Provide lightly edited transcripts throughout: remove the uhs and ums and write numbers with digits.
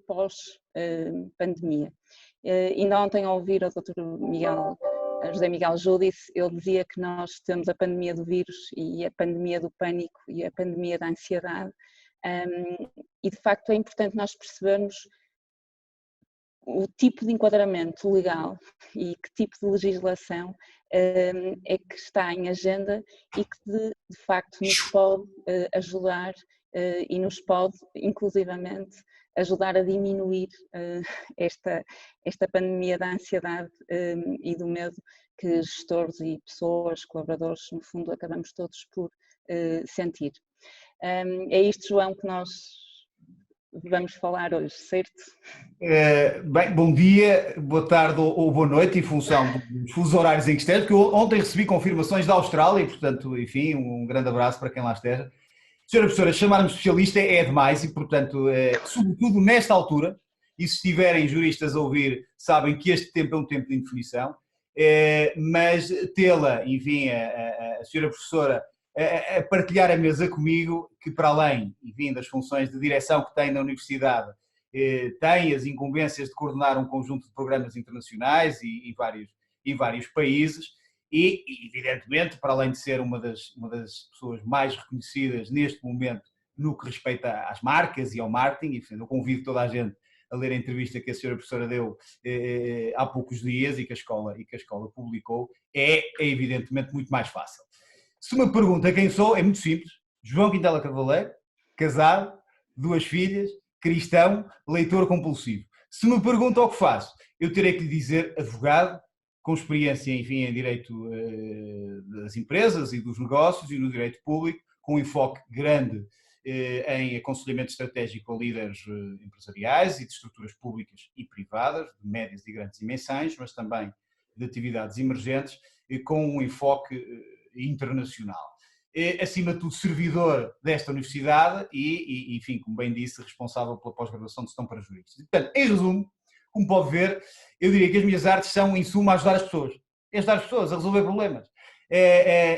pós-pandemia. Ainda ontem, ao ouvir o Dr. José Miguel Júdice, ele dizia que nós temos a pandemia do vírus e a pandemia do pânico e a pandemia da ansiedade, e de facto é importante nós percebermos o tipo de enquadramento legal e que tipo de legislação é que está em agenda e que de facto nos pode ajudar e nos pode inclusivamente ajudar a diminuir esta pandemia da ansiedade e do medo que gestores e pessoas, colaboradores, no fundo, acabamos todos por sentir. É isto, João, que nós vamos falar hoje, certo? Bem, bom dia, boa tarde ou boa noite, em função dos fusos horários em que esteja, porque eu ontem recebi confirmações da Austrália e, portanto, enfim, um grande abraço para quem lá esteja. Senhora professora, chamar-me especialista é demais e, portanto, sobretudo nesta altura, e se estiverem juristas a ouvir, sabem que este tempo é um tempo de indefinição, mas tê-la, enfim, a senhora professora a partilhar a mesa comigo, que para além, enfim, das funções de direção que tem na universidade, tem as incumbências de coordenar um conjunto de programas internacionais e vários países e, evidentemente, para além de ser uma das pessoas mais reconhecidas neste momento no que respeita às marcas e ao marketing, e eu convido toda a gente a ler a entrevista que a senhora professora deu há poucos dias e que a escola publicou, é evidentemente muito mais fácil. Se me pergunta quem sou, é muito simples. João Quintela Cavaleiro, casado, 2 filhas, cristão, leitor compulsivo. Se me pergunta o que faço, eu terei que lhe dizer advogado, com experiência, enfim, em direito das empresas e dos negócios e no direito público, com um enfoque grande em aconselhamento estratégico a líderes empresariais e de estruturas públicas e privadas, de médias e grandes dimensões, mas também de atividades emergentes, com um enfoque internacional. Acima de tudo, servidor desta universidade e, enfim, como bem disse, responsável pela pós-graduação de gestão para juristas. Portanto, em resumo, como pode ver, eu diria que as minhas artes são, em suma, ajudar as pessoas. Ajudar as pessoas a resolver problemas.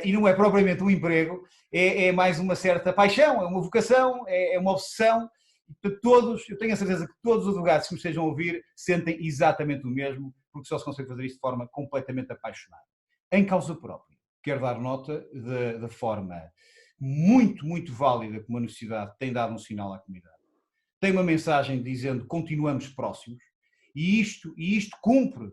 E não é propriamente um emprego, é mais uma certa paixão, é uma vocação, é uma obsessão. Todos, eu tenho a certeza que todos os advogados que me estejam a ouvir sentem exatamente o mesmo, porque só se consegue fazer isto de forma completamente apaixonada. Em causa própria, quero dar nota da forma muito, muito válida como a universidade tem dado um sinal à comunidade. Tem uma mensagem dizendo continuamos próximos, e isto cumpre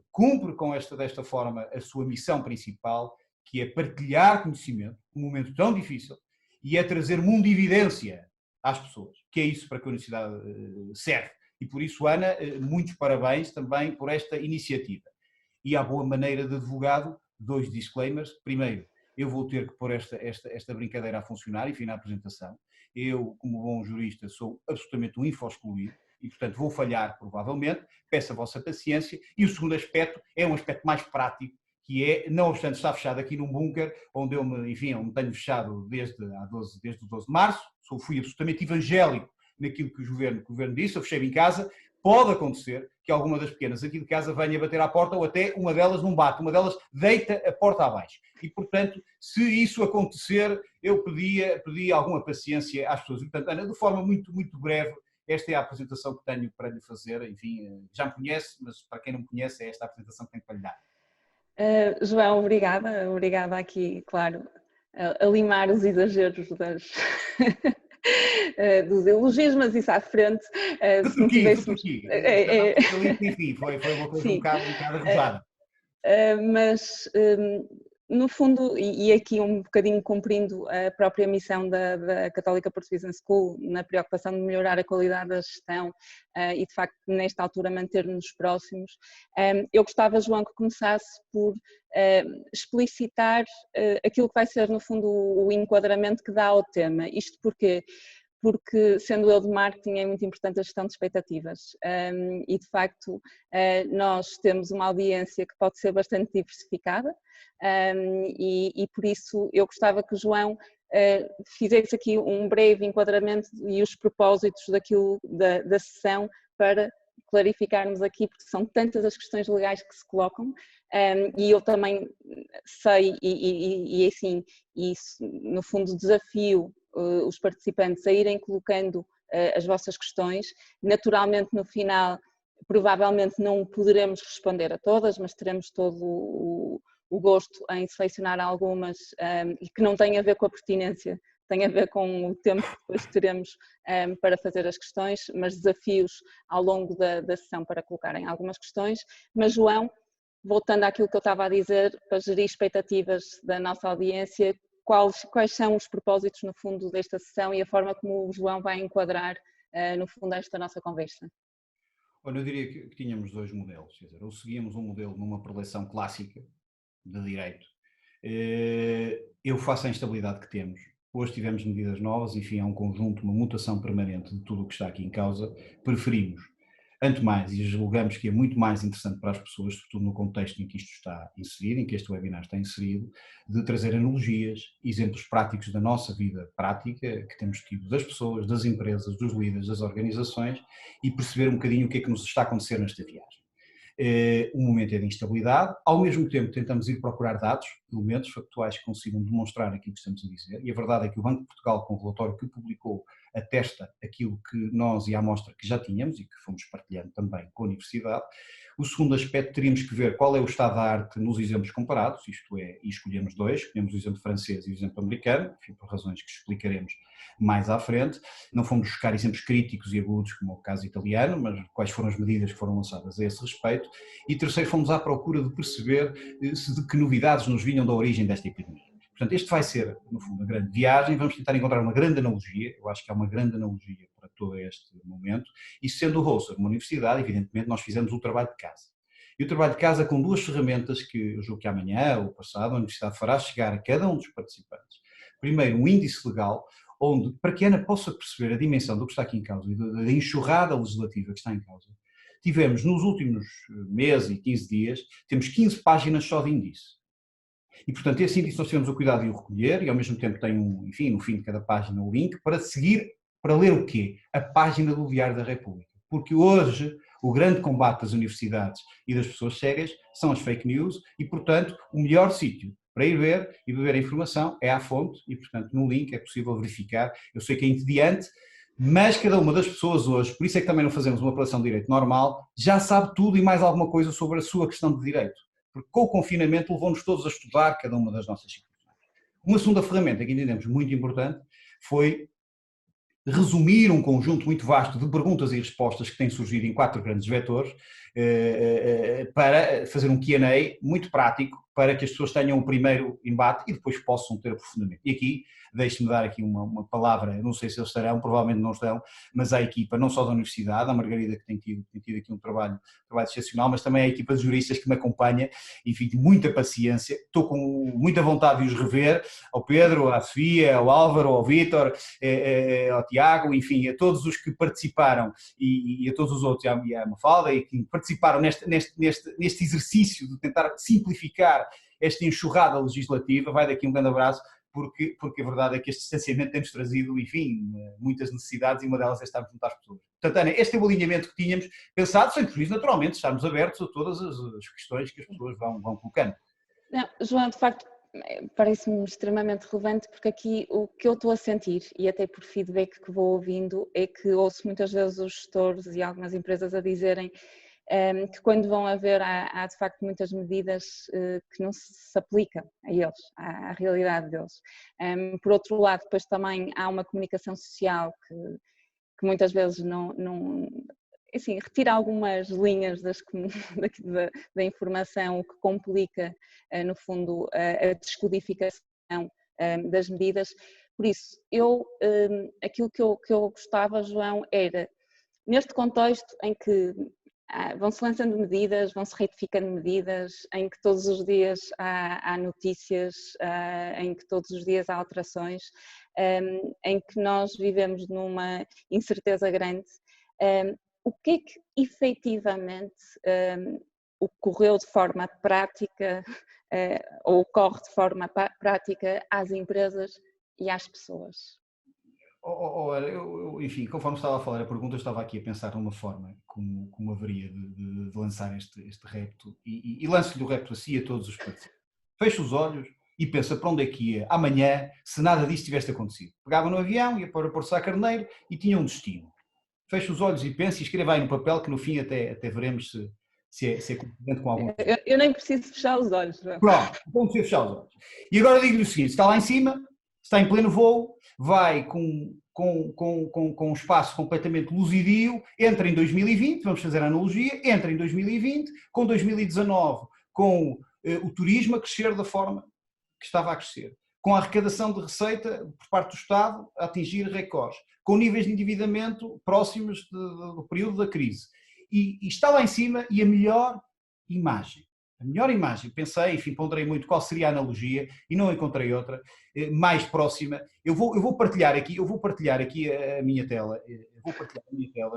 desta forma a sua missão principal, que é partilhar conhecimento num momento tão difícil e é trazer mundividência às pessoas, que é isso para que a universidade serve. E por isso, Ana, muitos parabéns também por esta iniciativa. E à boa maneira de advogado, 2 disclaimers. Primeiro, eu vou ter que pôr esta brincadeira a funcionar, enfim, na apresentação. Eu, como bom jurista, sou absolutamente um info-excluído e, portanto, vou falhar provavelmente. Peço a vossa paciência. E o segundo aspecto é um aspecto mais prático, que é, não obstante estar fechado aqui num bunker, onde eu me tenho fechado desde o 12 de março, fui absolutamente evangélico naquilo que o governo disse, eu fechei-me em casa. Pode acontecer que alguma das pequenas aqui de casa venha bater à porta ou até uma delas não bate, uma delas deita a porta abaixo. E, portanto, se isso acontecer, eu pedia alguma paciência às pessoas. E, portanto, Ana, de forma muito, muito breve, esta é a apresentação que tenho para lhe fazer. Enfim, já me conhece, mas para quem não me conhece, é esta a apresentação que tenho para lhe dar. João, obrigada aqui, claro, a limar os exageros dos elogios, mas isso à frente. Se não tivéssemos... Enfim, foi uma coisa um bocado arrojada. Mas, no fundo, e aqui um bocadinho cumprindo a própria missão da Católica Portuguese School, na preocupação de melhorar a qualidade da gestão e, de facto, nesta altura manter-nos próximos, eu gostava, João, que começasse por explicitar aquilo que vai ser, no fundo, o enquadramento que dá ao tema. Isto porque, sendo eu de marketing, é muito importante a gestão de expectativas e, de facto, nós temos uma audiência que pode ser bastante diversificada e por isso eu gostava que o João fizesse aqui um breve enquadramento e os propósitos da sessão para clarificarmos aqui, porque são tantas as questões legais que se colocam e eu também sei e assim, isso, no fundo, desafio os participantes a irem colocando as vossas questões. Naturalmente, no final, provavelmente não poderemos responder a todas, mas teremos todo o gosto em selecionar algumas e que não têm a ver com a pertinência, tem a ver com o tempo que depois teremos para fazer as questões, mas desafios ao longo da sessão para colocarem algumas questões. Mas, João, voltando àquilo que eu estava a dizer, para gerir expectativas da nossa audiência, quais são os propósitos, no fundo, desta sessão e a forma como o João vai enquadrar, no fundo, esta nossa conversa? Olha, eu diria que tínhamos dois modelos, quer dizer, ou seguíamos um modelo numa preleção clássica de direito. Eu faço a instabilidade que temos. Hoje tivemos medidas novas, enfim, há um conjunto, uma mutação permanente de tudo o que está aqui em causa. Preferimos, antes mais, e julgamos que é muito mais interessante para as pessoas, sobretudo no contexto em que isto está inserido, em que este webinar está inserido, de trazer analogias, exemplos práticos da nossa vida prática, que temos tido das pessoas, das empresas, dos líderes, das organizações, e perceber um bocadinho o que é que nos está a acontecer nesta viagem. Um momento é de instabilidade, ao mesmo tempo tentamos ir procurar dados, elementos factuais que consigam demonstrar aquilo que estamos a dizer, e a verdade é que o Banco de Portugal, com o relatório que publicou, atesta aquilo que nós e a amostra que já tínhamos e que fomos partilhando também com a Universidade. O segundo aspecto, teríamos que ver qual é o estado da arte nos exemplos comparados, isto é, e escolhemos dois, escolhemos o exemplo francês e o exemplo americano, enfim, por razões que explicaremos mais à frente. Não fomos buscar exemplos críticos e agudos, como é o caso italiano, mas quais foram as medidas que foram lançadas a esse respeito. E terceiro, fomos à procura de perceber de que novidades nos vinham da origem desta epidemia. Portanto, este vai ser, no fundo, a grande viagem. Vamos tentar encontrar uma grande analogia, eu acho que há uma grande analogia para todo este momento, e sendo o host de uma universidade, evidentemente, nós fizemos o trabalho de casa. E o trabalho de casa com duas ferramentas que eu julgo que amanhã ou passado a Universidade fará chegar a cada um dos participantes. Primeiro, um índice legal, onde, para que a Ana possa perceber a dimensão do que está aqui em causa e da enxurrada legislativa que está em causa, tivemos nos últimos meses e 15 dias, temos 15 páginas só de índice. E, portanto, esse índice nós tivemos o cuidado de o recolher e, ao mesmo tempo, tem, enfim, no fim de cada página o link para seguir, para ler o quê? A página do Diário da República. Porque hoje o grande combate das universidades e das pessoas cegas são as fake news e, portanto, o melhor sítio para ir ver e beber a informação é à fonte e, portanto, no link é possível verificar. Eu sei que é entediante, mas cada uma das pessoas hoje, por isso é que também não fazemos uma apelação de direito normal, já sabe tudo e mais alguma coisa sobre a sua questão de direito. Porque com o confinamento levou-nos todos a estudar cada uma das nossas situações. Uma segunda ferramenta que entendemos muito importante foi resumir um conjunto muito vasto de perguntas e respostas que têm surgido em 4 grandes vetores para fazer um Q&A muito prático para que as pessoas tenham o primeiro embate e depois possam ter aprofundamento. E aqui, deixe-me dar aqui uma palavra, não sei se eles estarão, provavelmente não estão, mas à equipa não só da Universidade, a Margarida que tem tido aqui um trabalho excepcional, mas também a equipa de juristas que me acompanha, enfim, de muita paciência, estou com muita vontade de os rever, ao Pedro, à Sofia, ao Álvaro, ao Vítor, ao Tiago, enfim, a todos os que participaram e a todos os outros, e à Mafalda, e que participaram neste exercício de tentar simplificar esta enxurrada legislativa. Vai daqui um grande abraço, porque a verdade é que este distanciamento tem-nos trazido, enfim, muitas necessidades e uma delas é estarmos junto às pessoas. Portanto, Ana, este é o alinhamento que tínhamos pensado, sem prejuízo, naturalmente, estarmos abertos a todas as questões que as pessoas vão colocando. Não, João, de facto, parece-me extremamente relevante porque aqui o que eu estou a sentir, e até por feedback que vou ouvindo, é que ouço muitas vezes os gestores e algumas empresas a dizerem que quando vão haver, há de facto muitas medidas que não se aplicam a eles, à realidade deles. Por outro lado, depois também há uma comunicação social que muitas vezes não assim, retira algumas linhas da informação, o que complica, no fundo, a descodificação das medidas. Por isso, aquilo que eu gostava, João, era, neste contexto em que vão-se lançando medidas, vão-se retificando medidas, em que todos os dias há notícias, em que todos os dias há alterações, em que nós vivemos numa incerteza grande. O que é que efetivamente ocorreu de forma prática ou ocorre de forma prática às empresas e às pessoas? Enfim, conforme estava a falar a pergunta, eu estava aqui a pensar numa forma como haveria de lançar este repto e lanço-lhe o repto a si e a todos os participantes. Feche os olhos e pensa para onde é que ia amanhã se nada disso tivesse acontecido. Pegava no avião, ia para o Porto Sá Carneiro e tinha um destino. Fecha os olhos e pensa e escreva aí no papel que no fim até veremos se é competente com algum. Eu nem preciso fechar os olhos. Não? Pronto, vamos fechar os olhos. E agora digo-lhe o seguinte, está lá em cima, está em pleno voo, vai com um espaço completamente luzidio, entra em 2020, vamos fazer a analogia, entra em 2020, com 2019, com o turismo a crescer da forma que estava a crescer, com a arrecadação de receita por parte do Estado a atingir recordes, com níveis de endividamento próximos do período da crise. E está lá em cima e a melhor imagem, pensei, enfim, ponderei muito qual seria a analogia e não encontrei outra mais próxima. Eu vou partilhar aqui a minha tela,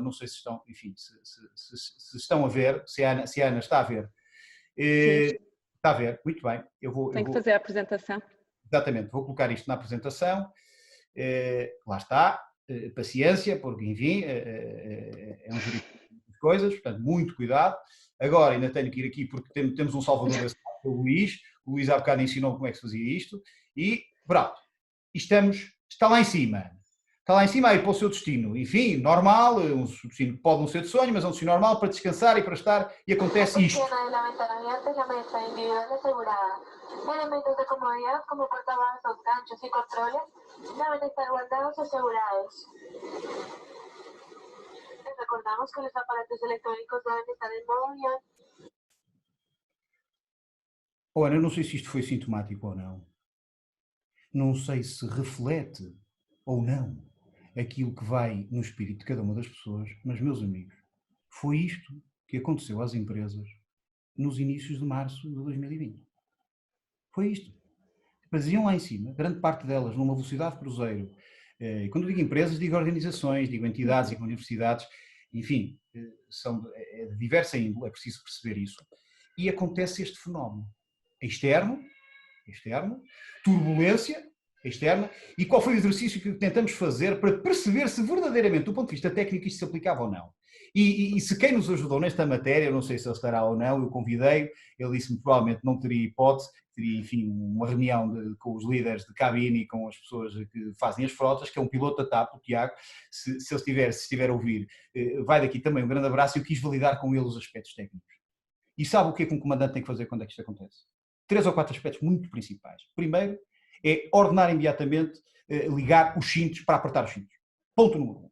não sei se estão, enfim, se estão a ver, se a Ana está a ver. Está a ver, muito bem. Tenho que fazer a apresentação. Exatamente, vou colocar isto na apresentação. Lá está, paciência, porque, enfim, é um jurídico de coisas, portanto, muito cuidado. Agora ainda tenho que ir aqui porque temos um salvador da cidade, o Luís. O Luís há bocado ensinou como é que se fazia isto. E, pronto, está lá em cima. Está lá em cima aí para o seu destino. Enfim, normal, um destino que pode não ser de sonho, mas é um destino normal para descansar e para estar, e acontece isto. Elementos de comodidad como portavasos, ganchos y controles deben estar guardados y asegurados. Les recordamos que los aparatos electrónicos deben estar en modo avión. Ora, eu não sei se isto foi sintomático ou não. Não sei se reflete ou não aquilo que vai no espírito de cada uma das pessoas, mas, meus amigos, foi isto que aconteceu às empresas nos inícios de março de 2020. Foi isto. Mas iam lá em cima, grande parte delas numa velocidade de cruzeiro. E quando digo empresas, digo organizações, digo entidades, digo universidades, enfim, são de diversa índole, é preciso perceber isso. E acontece este fenómeno externo, turbulência externa, e qual foi o exercício que tentamos fazer para perceber se verdadeiramente, do ponto de vista técnico, isto se aplicava ou não. E se quem nos ajudou nesta matéria, eu não sei se ele estará ou não, eu convidei, ele disse-me que provavelmente não teria hipótese, teria, enfim, uma reunião com os líderes de cabine e com as pessoas que fazem as frotas, que é um piloto da TAP, o Tiago, se estiver a ouvir, vai daqui também um grande abraço, e eu quis validar com ele os aspectos técnicos. E sabe o que é que um comandante tem que fazer quando é que isto acontece? 3 ou 4 aspectos muito principais. Primeiro, é ordenar imediatamente, ligar os cintos para apertar os cintos. Ponto número 1.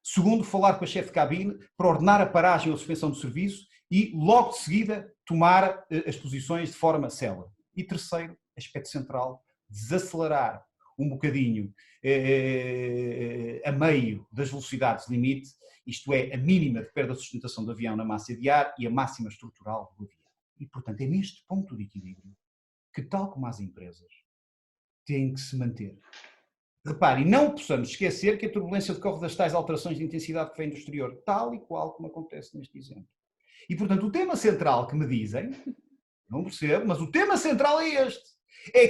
Segundo, falar com a chefe de cabine para ordenar a paragem ou a suspensão do serviço e, logo de seguida, tomar as posições de forma célere. E terceiro, aspecto central, desacelerar um bocadinho a meio das velocidades limite, isto é, a mínima de perda de sustentação do avião na massa de ar e a máxima estrutural do avião. E, portanto, é neste ponto de equilíbrio que, tal como as empresas, têm que se manter. Repare, e não possamos esquecer que a turbulência decorre das tais alterações de intensidade que vêm do exterior, tal e qual como acontece neste exemplo. E, portanto, o tema central que me dizem, não percebo, mas o tema central é este, é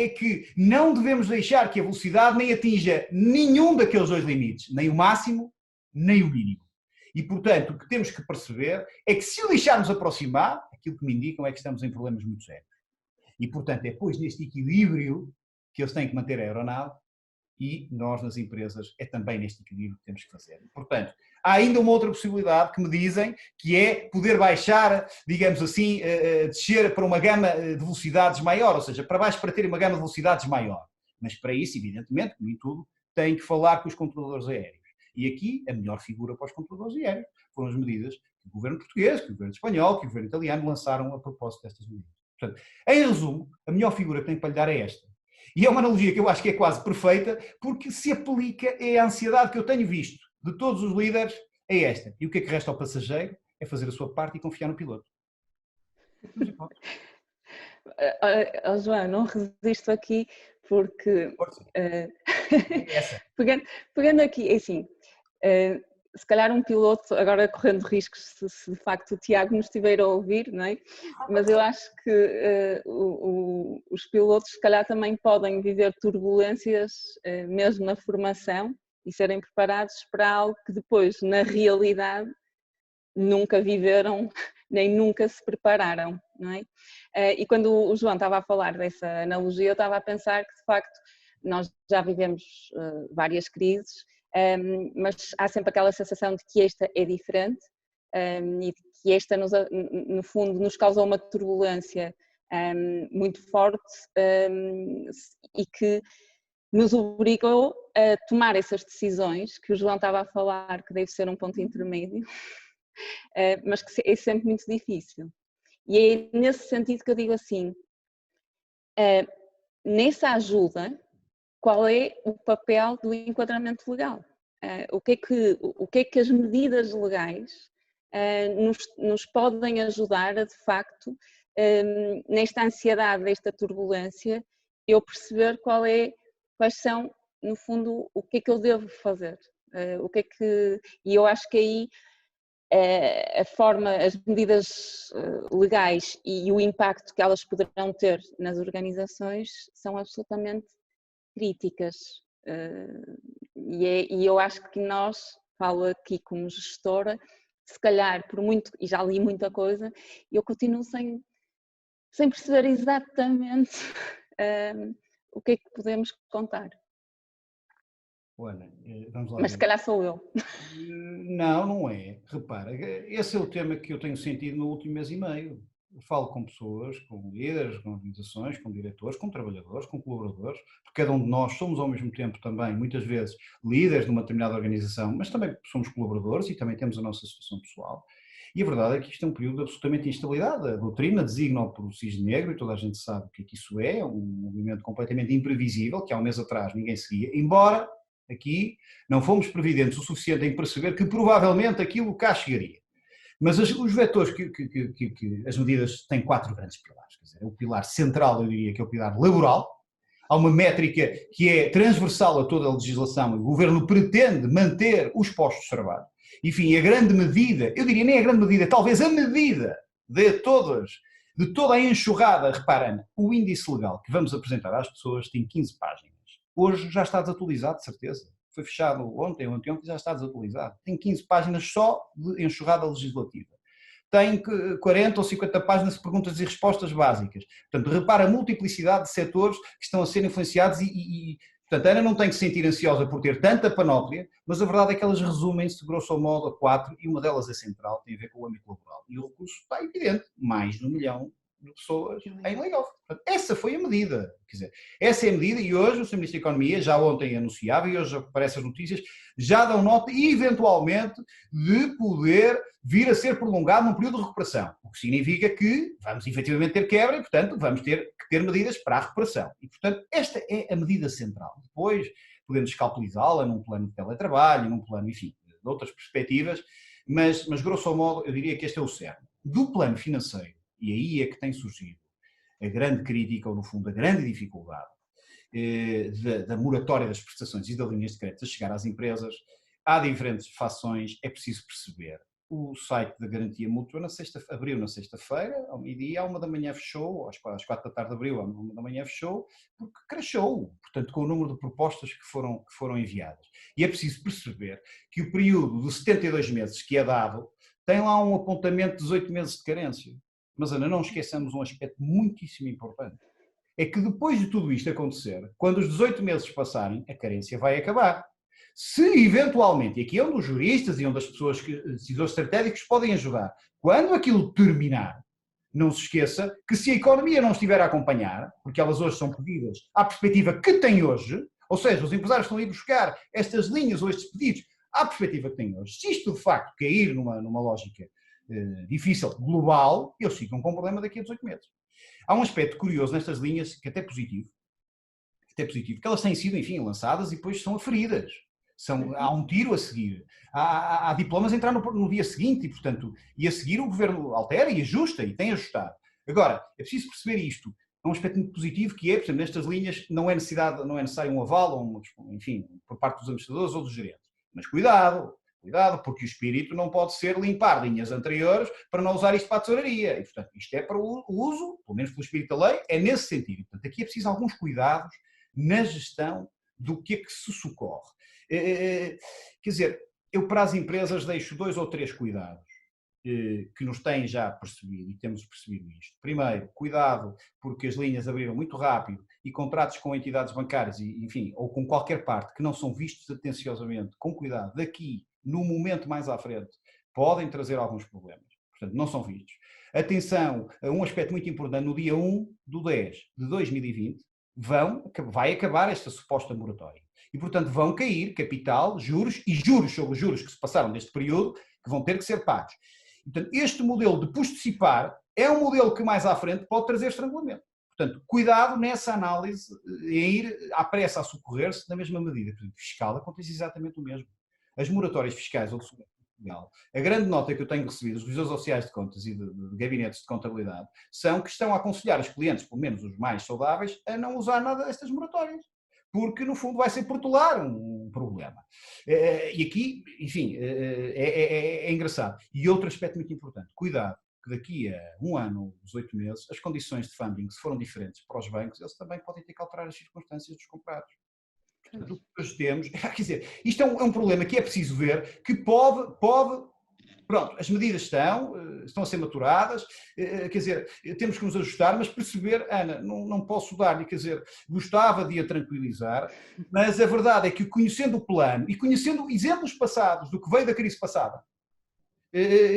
que não devemos deixar que a velocidade nem atinja nenhum daqueles dois limites, nem o máximo, nem o mínimo. E, portanto, o que temos que perceber é que se o deixarmos aproximar, aquilo que me indicam é que estamos em problemas muito sérios. E, portanto, é pois neste equilíbrio que eles têm que manter a aeronave, e nós, nas empresas, é também neste equilíbrio que temos que fazer. Portanto, há ainda uma outra possibilidade que me dizem, que é poder baixar, digamos assim, descer para uma gama de velocidades maior, ou seja, para baixo para ter uma gama de velocidades maior. Mas para isso, evidentemente, como em tudo, tem que falar com os controladores aéreos. E aqui, a melhor figura para os controladores aéreos foram as medidas que o governo português, que o governo espanhol, que o governo italiano lançaram a propósito destas medidas. Portanto, em resumo, a melhor figura que tenho para lhe dar é esta. E é uma analogia que eu acho que é quase perfeita, porque se aplica a ansiedade que eu tenho visto de todos os líderes, é esta. E o que é que resta ao passageiro? É fazer a sua parte e confiar no piloto. João, não resisto aqui, porque pegando aqui, é assim, se calhar um piloto, agora correndo riscos se de facto o Tiago nos estiver a ouvir, não é? Mas eu acho que os pilotos se calhar também podem viver turbulências mesmo na formação e serem preparados para algo que depois, na realidade, nunca viveram nem nunca se prepararam, não é? E quando o João estava a falar dessa analogia, eu estava a pensar que, de facto, nós já vivemos várias crises, mas há sempre aquela sensação de que esta é diferente e de que esta, no fundo, nos causa uma turbulência muito forte e que nos obrigou a tomar essas decisões, que o João estava a falar que deve ser um ponto intermédio, mas que é sempre muito difícil. E é nesse sentido que eu digo assim, nessa ajuda, qual é o papel do enquadramento legal? O que é que as medidas legais nos podem ajudar a, de facto, nesta ansiedade, nesta turbulência, eu perceber quais são, no fundo, o que é que eu devo fazer? E eu acho que aí a forma, as medidas legais e o impacto que elas poderão ter nas organizações são absolutamente críticas. E eu acho que nós, falo aqui como gestora, se calhar, por muito, e já li muita coisa, eu continuo sem perceber exatamente o que é que podemos contar. Olha, vamos lá Mas ver. se calhar sou eu. Não, não é. Repara, esse é o tema que eu tenho sentido no último mês e meio. Eu falo com pessoas, com líderes, com organizações, com diretores, com trabalhadores, com colaboradores, porque cada um de nós somos ao mesmo tempo também, muitas vezes, líderes de uma determinada organização, mas também somos colaboradores e também temos a nossa situação pessoal. E a verdade é que isto é um período absolutamente de instabilidade. A doutrina designa-o por o cisne negro, e toda a gente sabe o que é que isso é, um movimento completamente imprevisível, que há um mês atrás ninguém seguia, embora aqui não fomos previdentes o suficiente em perceber que provavelmente aquilo cá chegaria. Mas os vetores que as medidas têm 4 grandes pilares. Quer dizer, o pilar central, eu diria que é o pilar laboral. Há uma métrica que é transversal a toda a legislação e o governo pretende manter os postos de trabalho. Enfim, a grande medida, eu diria nem a grande medida, talvez a medida de toda a enxurrada, repara, Ana, o índice legal que vamos apresentar às pessoas tem 15 páginas. Hoje já está desatualizado, de certeza. Foi fechado ontem ou anteontem, já está desatualizado. Tem 15 páginas só de enxurrada legislativa. Tem 40 ou 50 páginas de perguntas e respostas básicas. Portanto, repara a multiplicidade de setores que estão a ser influenciados portanto, a Ana não tem que se sentir ansiosa por ter tanta panóplia, mas a verdade é que elas resumem-se, grosso modo, a 4, e uma delas é central, tem a ver com o âmbito laboral. E o recurso está evidente, mais de 1 milhão de pessoas em layoff. Portanto, essa foi a medida. Quer dizer, essa é a medida e hoje o Sr. Ministro da Economia já ontem anunciava e hoje aparecem as notícias, já dão nota eventualmente de poder vir a ser prolongado num período de recuperação. O que significa que vamos efetivamente ter quebra e, portanto, vamos ter que ter medidas para a recuperação. E, portanto, esta é a medida central. Depois podemos escalpelizá-la num plano de teletrabalho, num plano, enfim, de outras perspectivas, mas grosso modo eu diria que este é o cerne. Do plano financeiro, e aí é que tem surgido a grande crítica, ou no fundo a grande dificuldade da moratória das prestações e das linhas de crédito a chegar às empresas, há diferentes fações, é preciso perceber. O site da Garantia Mútua abriu na sexta-feira, ao meio-dia, à 1 da manhã fechou, às 4 da tarde abriu, à 1 da manhã fechou, porque crashou, portanto, com o número de propostas que foram enviadas. E é preciso perceber que o período de 72 meses que é dado tem lá um apontamento de 18 meses de carência. Mas, Ana, não esqueçamos um aspecto muitíssimo importante. É que depois de tudo isto acontecer, quando os 18 meses passarem, a carência vai acabar. Se eventualmente, e aqui é onde os juristas e onde as pessoas, decisores estratégicos podem ajudar, quando aquilo terminar, não se esqueça que se a economia não estiver a acompanhar, porque elas hoje são pedidas à perspectiva que tem hoje, ou seja, os empresários estão a ir buscar estas linhas ou estes pedidos à perspectiva que têm hoje, se isto de facto cair numa lógica difícil, global, eles ficam com um problema daqui a 18 meses. Há um aspecto curioso nestas linhas, que até é positivo, que elas têm sido, enfim, lançadas e depois são aferidas. Há um tiro a seguir. Há diplomas a entrar no dia seguinte e, portanto, e a seguir o governo altera e ajusta e tem ajustado. Agora, é preciso perceber isto. É um aspecto muito positivo que é, por exemplo, nestas linhas não é necessário um aval, enfim, por parte dos administradores ou dos gerentes. Mas cuidado, porque o espírito não pode ser limpar linhas anteriores para não usar isto para a tesouraria. E, portanto, isto é para o uso, pelo menos pelo espírito da lei, é nesse sentido. E, portanto, aqui é preciso alguns cuidados na gestão do que é que se socorre. Quer dizer, eu para as empresas deixo 2 ou 3 cuidados. que nos têm já percebido, e temos percebido isto. Primeiro, cuidado, porque as linhas abriram muito rápido e contratos com entidades bancárias, enfim, ou com qualquer parte, que não são vistos atenciosamente, com cuidado, daqui, no momento mais à frente, podem trazer alguns problemas. Portanto, não são vistos. Atenção, um aspecto muito importante, no dia 1/10/2020, vai acabar esta suposta moratória. E, portanto, vão cair capital, juros e juros sobre os juros que se passaram neste período, que vão ter que ser pagos. Portanto, este modelo de postecipar é um modelo que mais à frente pode trazer estrangulamento. Portanto, cuidado nessa análise, em ir à pressa a socorrer-se na mesma medida. Portanto, fiscal acontece exatamente o mesmo. As moratórias fiscais ou de segurança social, a grande nota que eu tenho recebido dos revisores oficiais de contas e de gabinetes de contabilidade são que estão a aconselhar os clientes, pelo menos os mais saudáveis, a não usar nada destas moratórias. Porque, no fundo, vai ser protelar um problema. E aqui, enfim, é engraçado. E outro aspecto muito importante, cuidado, que daqui a 1 ano, 18 meses, as condições de funding, se foram diferentes para os bancos, eles também podem ter que alterar as circunstâncias dos comprados. Portanto, o que nós temos, quer dizer, isto é um problema que é preciso ver, que pode pronto, as medidas estão a ser maturadas, quer dizer, temos que nos ajustar, mas perceber, Ana, não posso dar-lhe, quer dizer, gostava de a tranquilizar, mas a verdade é que conhecendo o plano e conhecendo exemplos passados do que veio da crise passada,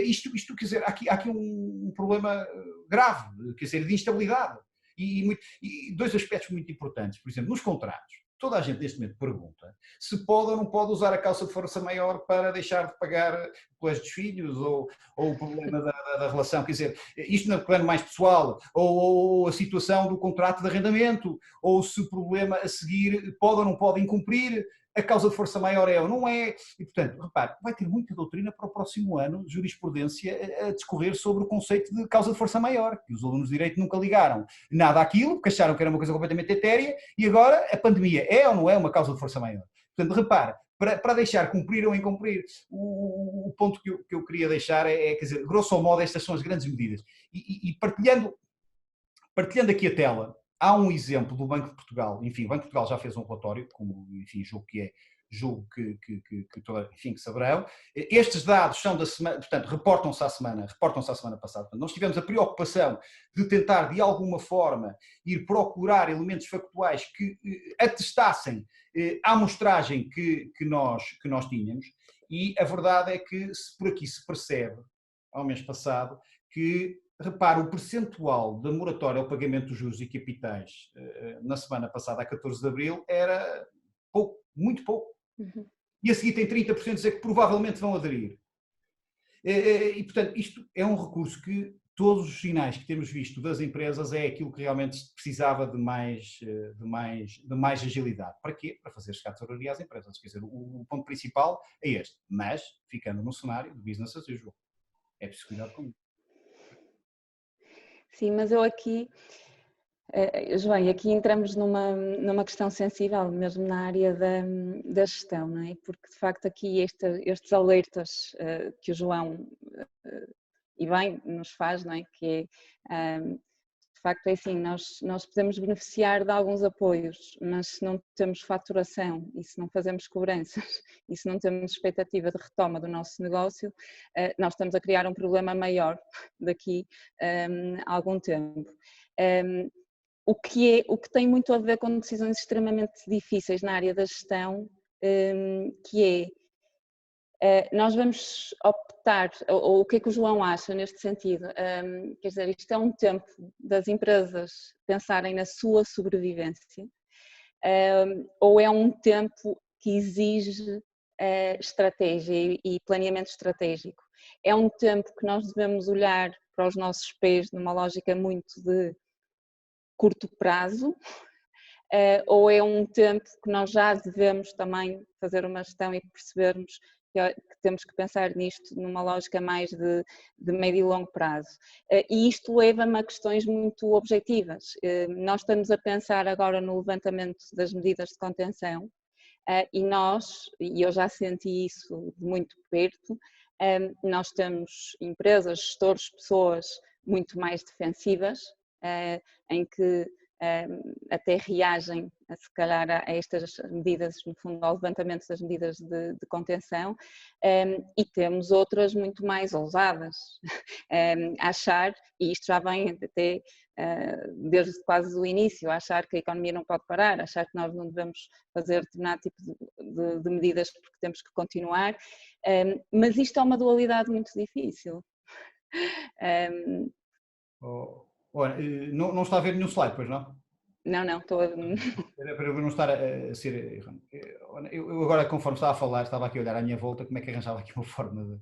isto quer dizer, há aqui um problema grave, quer dizer, de instabilidade. E dois aspectos muito importantes, por exemplo, nos contratos. Toda a gente neste momento pergunta se pode ou não pode usar a causa de força maior para deixar de pagar o colégio dos filhos ou o problema da relação, quer dizer, isto no plano mais pessoal, ou a situação do contrato de arrendamento, ou se o problema a seguir pode ou não pode incumprir, a causa de força maior é ou não é, e portanto, repare, vai ter muita doutrina para o próximo ano de jurisprudência a discorrer sobre o conceito de causa de força maior, que os alunos de Direito nunca ligaram nada àquilo, porque acharam que era uma coisa completamente etérea, e agora a pandemia é ou não é uma causa de força maior. Portanto, repare, para deixar cumprir ou incumprir, o ponto que eu queria deixar quer dizer, grosso modo, estas são as grandes medidas. E partilhando aqui a tela, há um exemplo do Banco de Portugal, enfim, o Banco de Portugal já fez um relatório, como, enfim, julgo que saberão. Estes dados são da semana, portanto, reportam-se à semana passada. Portanto, nós tivemos a preocupação de tentar, de alguma forma, ir procurar elementos factuais que atestassem a amostragem que nós tínhamos, e a verdade é que por aqui se percebe, ao mês passado, que repara, o percentual da moratória ao pagamento dos juros e capitais na semana passada, a 14 de abril, era pouco, muito pouco. Uhum. E a seguir tem 30% a dizer que provavelmente vão aderir. E, portanto, isto é um recurso que todos os sinais que temos visto das empresas é aquilo que realmente precisava de mais agilidade. Para quê? Para fazer chegar a tesouraria às empresas. Quer dizer, o ponto principal é este. Mas, ficando no cenário de business as usual. É preciso cuidar com isso. Sim, mas eu aqui, João, aqui entramos numa questão sensível, mesmo na área da gestão, não é? Porque de facto aqui estes alertas que o João e bem nos faz, não é? Que é, de facto é assim, nós podemos beneficiar de alguns apoios, mas se não temos faturação e se não fazemos cobranças e se não temos expectativa de retoma do nosso negócio, nós estamos a criar um problema maior daqui a algum tempo. O que tem muito a ver com decisões extremamente difíceis na área da gestão, que é, nós vamos optar, ou o que é que o João acha neste sentido? Quer dizer, isto é um tempo das empresas pensarem na sua sobrevivência, ou é um tempo que exige estratégia e planeamento estratégico? É um tempo que nós devemos olhar para os nossos pés numa lógica muito de curto prazo, ou é um tempo que nós já devemos também fazer uma gestão e percebermos que temos que pensar nisto numa lógica mais de médio e longo prazo. E isto leva-me a questões muito objetivas. Nós estamos a pensar agora no levantamento das medidas de contenção e eu já senti isso de muito perto, nós temos empresas, gestores, pessoas muito mais defensivas, em que até reagem, se calhar, a estas medidas, no fundo, ao levantamento das medidas de contenção, e temos outras muito mais ousadas, a achar, e isto já vem até desde quase o início, a achar que a economia não pode parar, a achar que nós não devemos fazer determinado tipo de medidas porque temos que continuar, mas isto é uma dualidade muito difícil. Olha, não está a ver nenhum slide, pois não? Não, estou a... Para eu não estar a ser... Eu agora, conforme estava a falar, estava aqui a olhar à minha volta como é que arranjava aqui uma forma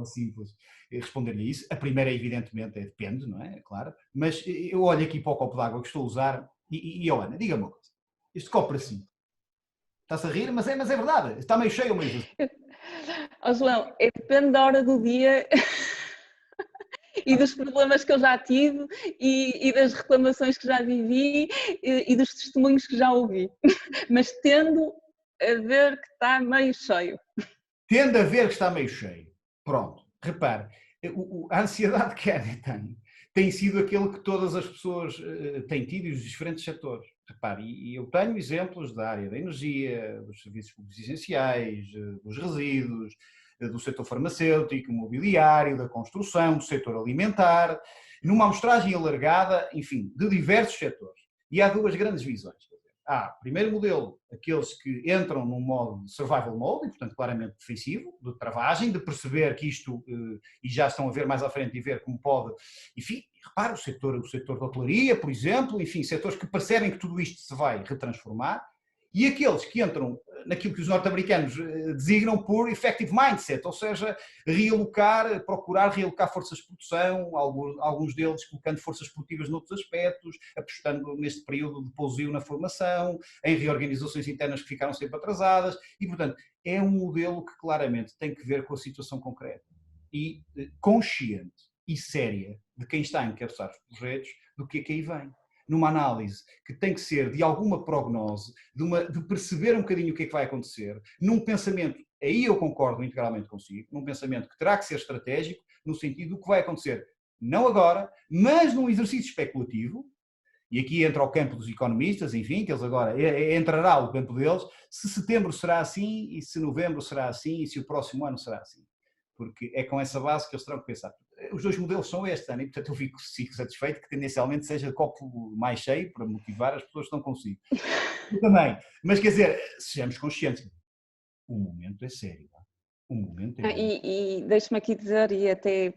simples de responder-lhe a isso. A primeira, evidentemente, depende, não é? Claro. Mas eu olho aqui para o copo d'água que estou a usar e Ana, diga-me uma coisa. Este copo para si, está-se a rir, mas é verdade. Está meio cheio ou meio vazio? João, depende da hora do dia... e dos problemas que eu já tive e das reclamações que já vivi e dos testemunhos que já ouvi. Mas tendo a ver que está meio cheio. Tende a ver que está meio cheio. Pronto. Repare, a ansiedade que a Ana tem sido aquele que todas as pessoas têm tido e os diferentes setores. Repare, e eu tenho exemplos da área da energia, dos serviços públicos essenciais, dos resíduos, do setor farmacêutico, imobiliário, da construção, do setor alimentar, numa amostragem alargada, enfim, de diversos setores. E há duas grandes visões. Há, primeiro modelo, aqueles que entram num modo de survival mode, e portanto claramente defensivo, de travagem, de perceber que isto, e já estão a ver mais à frente e ver como pode, enfim, repara, o setor da hotelaria, por exemplo, enfim, setores que percebem que tudo isto se vai retransformar, e aqueles que entram naquilo que os norte-americanos designam por effective mindset, ou seja, procurar realocar forças de produção, alguns deles colocando forças produtivas noutros aspectos, apostando neste período de pousio na formação, em reorganizações internas que ficaram sempre atrasadas, e portanto é um modelo que claramente tem que ver com a situação concreta e consciente e séria de quem está a encabeçar os projetos do que aí vem. Numa análise que tem que ser de alguma prognose, de perceber um bocadinho o que é que vai acontecer, num pensamento, aí eu concordo integralmente consigo, num pensamento que terá que ser estratégico, no sentido do que vai acontecer, não agora, mas num exercício especulativo, e aqui entra o campo dos economistas, enfim, que eles agora, entrará o campo deles, se setembro será assim, e se novembro será assim, e se o próximo ano será assim. Porque é com essa base que eles terão que pensar. Os dois modelos são este ano e, portanto, eu fico satisfeito que tendencialmente seja copo mais cheio para motivar as pessoas que estão consigo. Eu também. Mas, quer dizer, sejamos conscientes, o momento é sério. O momento é E deixe-me aqui dizer, e até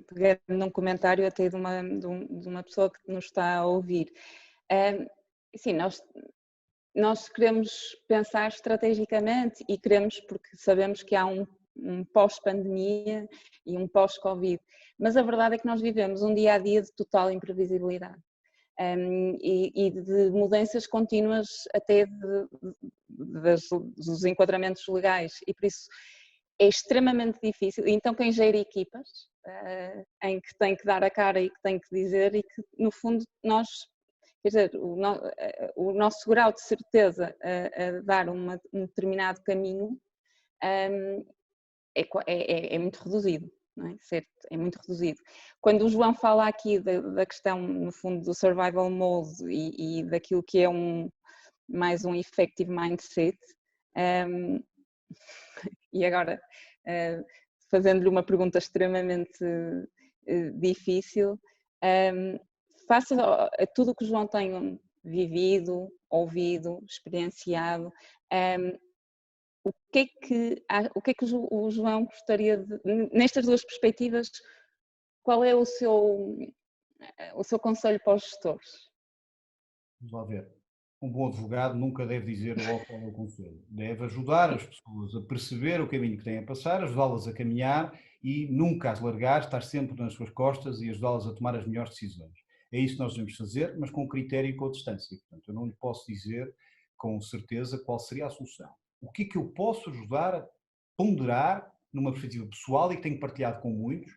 pegar num comentário até de uma pessoa que nos está a ouvir. Sim, nós queremos pensar estrategicamente e queremos porque sabemos que há um pós-pandemia e um pós-Covid, mas a verdade é que nós vivemos um dia-a-dia de total imprevisibilidade e de mudanças contínuas até dos enquadramentos legais, e por isso é extremamente difícil. Então quem gera equipas em que tem que dar a cara e que tem que dizer, e que no fundo nós, quer dizer, o nosso grau de certeza a dar um determinado caminho é muito reduzido, não é? Certo? É muito reduzido. Quando o João fala aqui da questão, no fundo, do survival mode e daquilo que é mais um effective mindset, e agora fazendo-lhe uma pergunta extremamente difícil, face a tudo o que o João tem vivido, ouvido, experienciado, o que é que o João gostaria de, nestas duas perspectivas, qual é o seu conselho para os gestores? Vamos lá ver. Um bom advogado nunca deve dizer logo qual é o conselho. Deve ajudar as pessoas a perceber o caminho que têm a passar, ajudá-las a caminhar e nunca as largar, estar sempre nas suas costas e ajudá-las a tomar as melhores decisões. É isso que nós devemos fazer, mas com critério e com distância. Portanto, eu não lhe posso dizer com certeza qual seria a solução. O que é que eu posso ajudar a ponderar numa perspectiva pessoal e que tenho partilhado com muitos?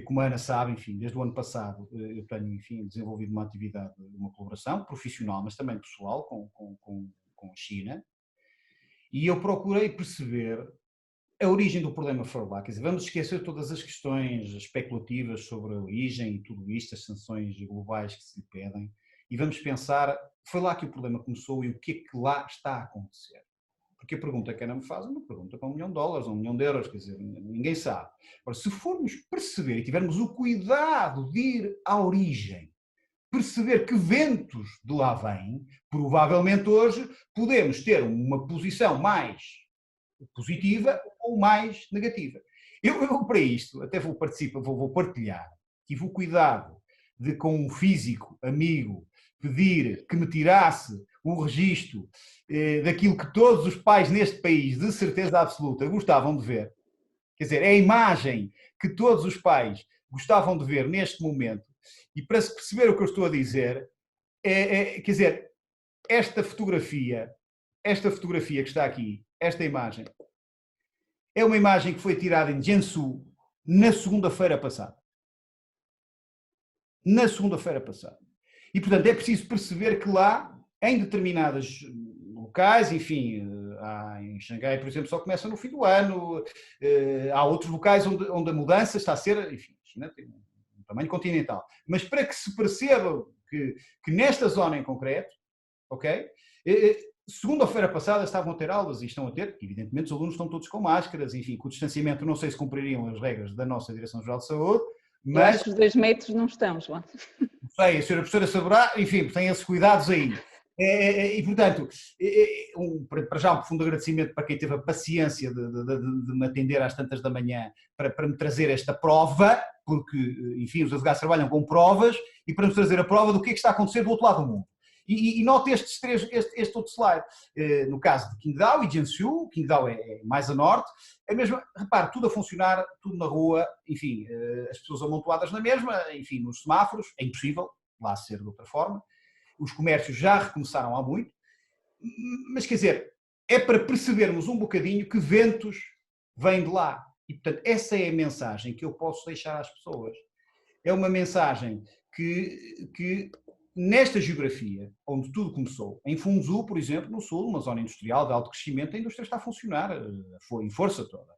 Como a Ana sabe, enfim, desde o ano passado eu tenho, enfim, desenvolvido uma atividade, uma colaboração profissional, mas também pessoal com a China, e eu procurei perceber a origem do problema Farolá. Quer dizer, vamos esquecer todas as questões especulativas sobre a origem e tudo isto, as sanções globais que se pedem, e vamos pensar, foi lá que o problema começou e o que é que lá está a acontecer. Porque a pergunta que a Ana me faz é uma pergunta para $1 milhão, $1 milhão, quer dizer, ninguém sabe. Agora, se formos perceber e tivermos o cuidado de ir à origem, perceber que ventos de lá vêm, provavelmente hoje podemos ter uma posição mais positiva ou mais negativa. Eu para isto, até vou partilhar, tive o cuidado de, com um físico amigo, pedir que me tirasse o registro daquilo que todos os pais neste país, de certeza absoluta, gostavam de ver. Quer dizer, é a imagem que todos os pais gostavam de ver neste momento. E para se perceber o que eu estou a dizer, quer dizer, esta fotografia que está aqui, esta imagem, é uma imagem que foi tirada em Jiangsu na segunda-feira passada. Na segunda-feira passada. E, portanto, é preciso perceber que lá, em determinados locais, enfim, em Xangai, por exemplo, só começa no fim do ano, há outros locais onde a mudança está a ser, enfim, a China tem um tamanho continental. Mas para que se perceba que nesta zona em concreto, ok? Segunda-feira passada estavam a ter aulas e estão a ter, evidentemente os alunos estão todos com máscaras, enfim, com o distanciamento não sei se cumpririam as regras da nossa Direção-Geral de Saúde, mas... Eu acho que os 2 metros não estão, João. Não sei, a senhora professora saberá, enfim, tem esses cuidados aí. E, portanto, para já um profundo agradecimento para quem teve a paciência de me atender às tantas da manhã para me trazer esta prova, porque, enfim, os advogados trabalham com provas, e para nos trazer a prova do que é que está a acontecer do outro lado do mundo. E note este outro slide. No caso de Qingdao e Jiangsu, Qingdao é mais a norte, é mesmo, repare, tudo a funcionar, tudo na rua, enfim, as pessoas amontoadas na mesma, enfim, nos semáforos, é impossível lá ser de outra forma. Os comércios já recomeçaram há muito, mas quer dizer, é para percebermos um bocadinho que ventos vêm de lá. E, portanto, essa é a mensagem que eu posso deixar às pessoas. É uma mensagem que nesta geografia, onde tudo começou, em Funzu, por exemplo, no sul, uma zona industrial de alto crescimento, a indústria está a funcionar em força toda.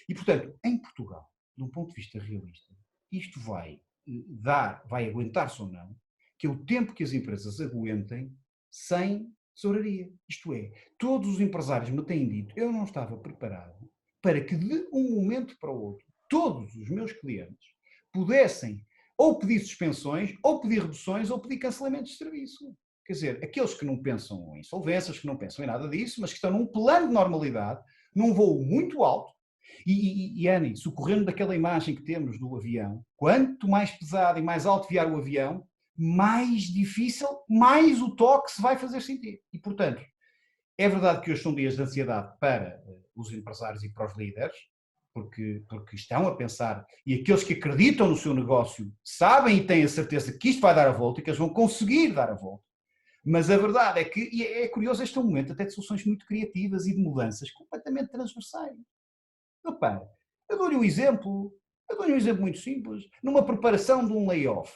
E, portanto, em Portugal, de um ponto de vista realista, isto vai aguentar-se ou não, que é o tempo que as empresas aguentem sem tesouraria. Isto é, todos os empresários me têm dito, eu não estava preparado para que de um momento para o outro, todos os meus clientes pudessem ou pedir suspensões, ou pedir reduções, ou pedir cancelamentos de serviço. Quer dizer, aqueles que não pensam em insolvências, que não pensam em nada disso, mas que estão num plano de normalidade, num voo muito alto, e Annie, socorrendo daquela imagem que temos do avião, quanto mais pesado e mais alto vier o avião, mais difícil, mais o toque se vai fazer sentir. E, portanto, é verdade que hoje são dias de ansiedade para os empresários e para os líderes, porque estão a pensar, e aqueles que acreditam no seu negócio sabem e têm a certeza que isto vai dar a volta e que eles vão conseguir dar a volta. Mas a verdade é que, e é curioso este momento até de soluções muito criativas e de mudanças completamente transversais. Repare, eu dou-lhe um exemplo muito simples. Numa preparação de um layoff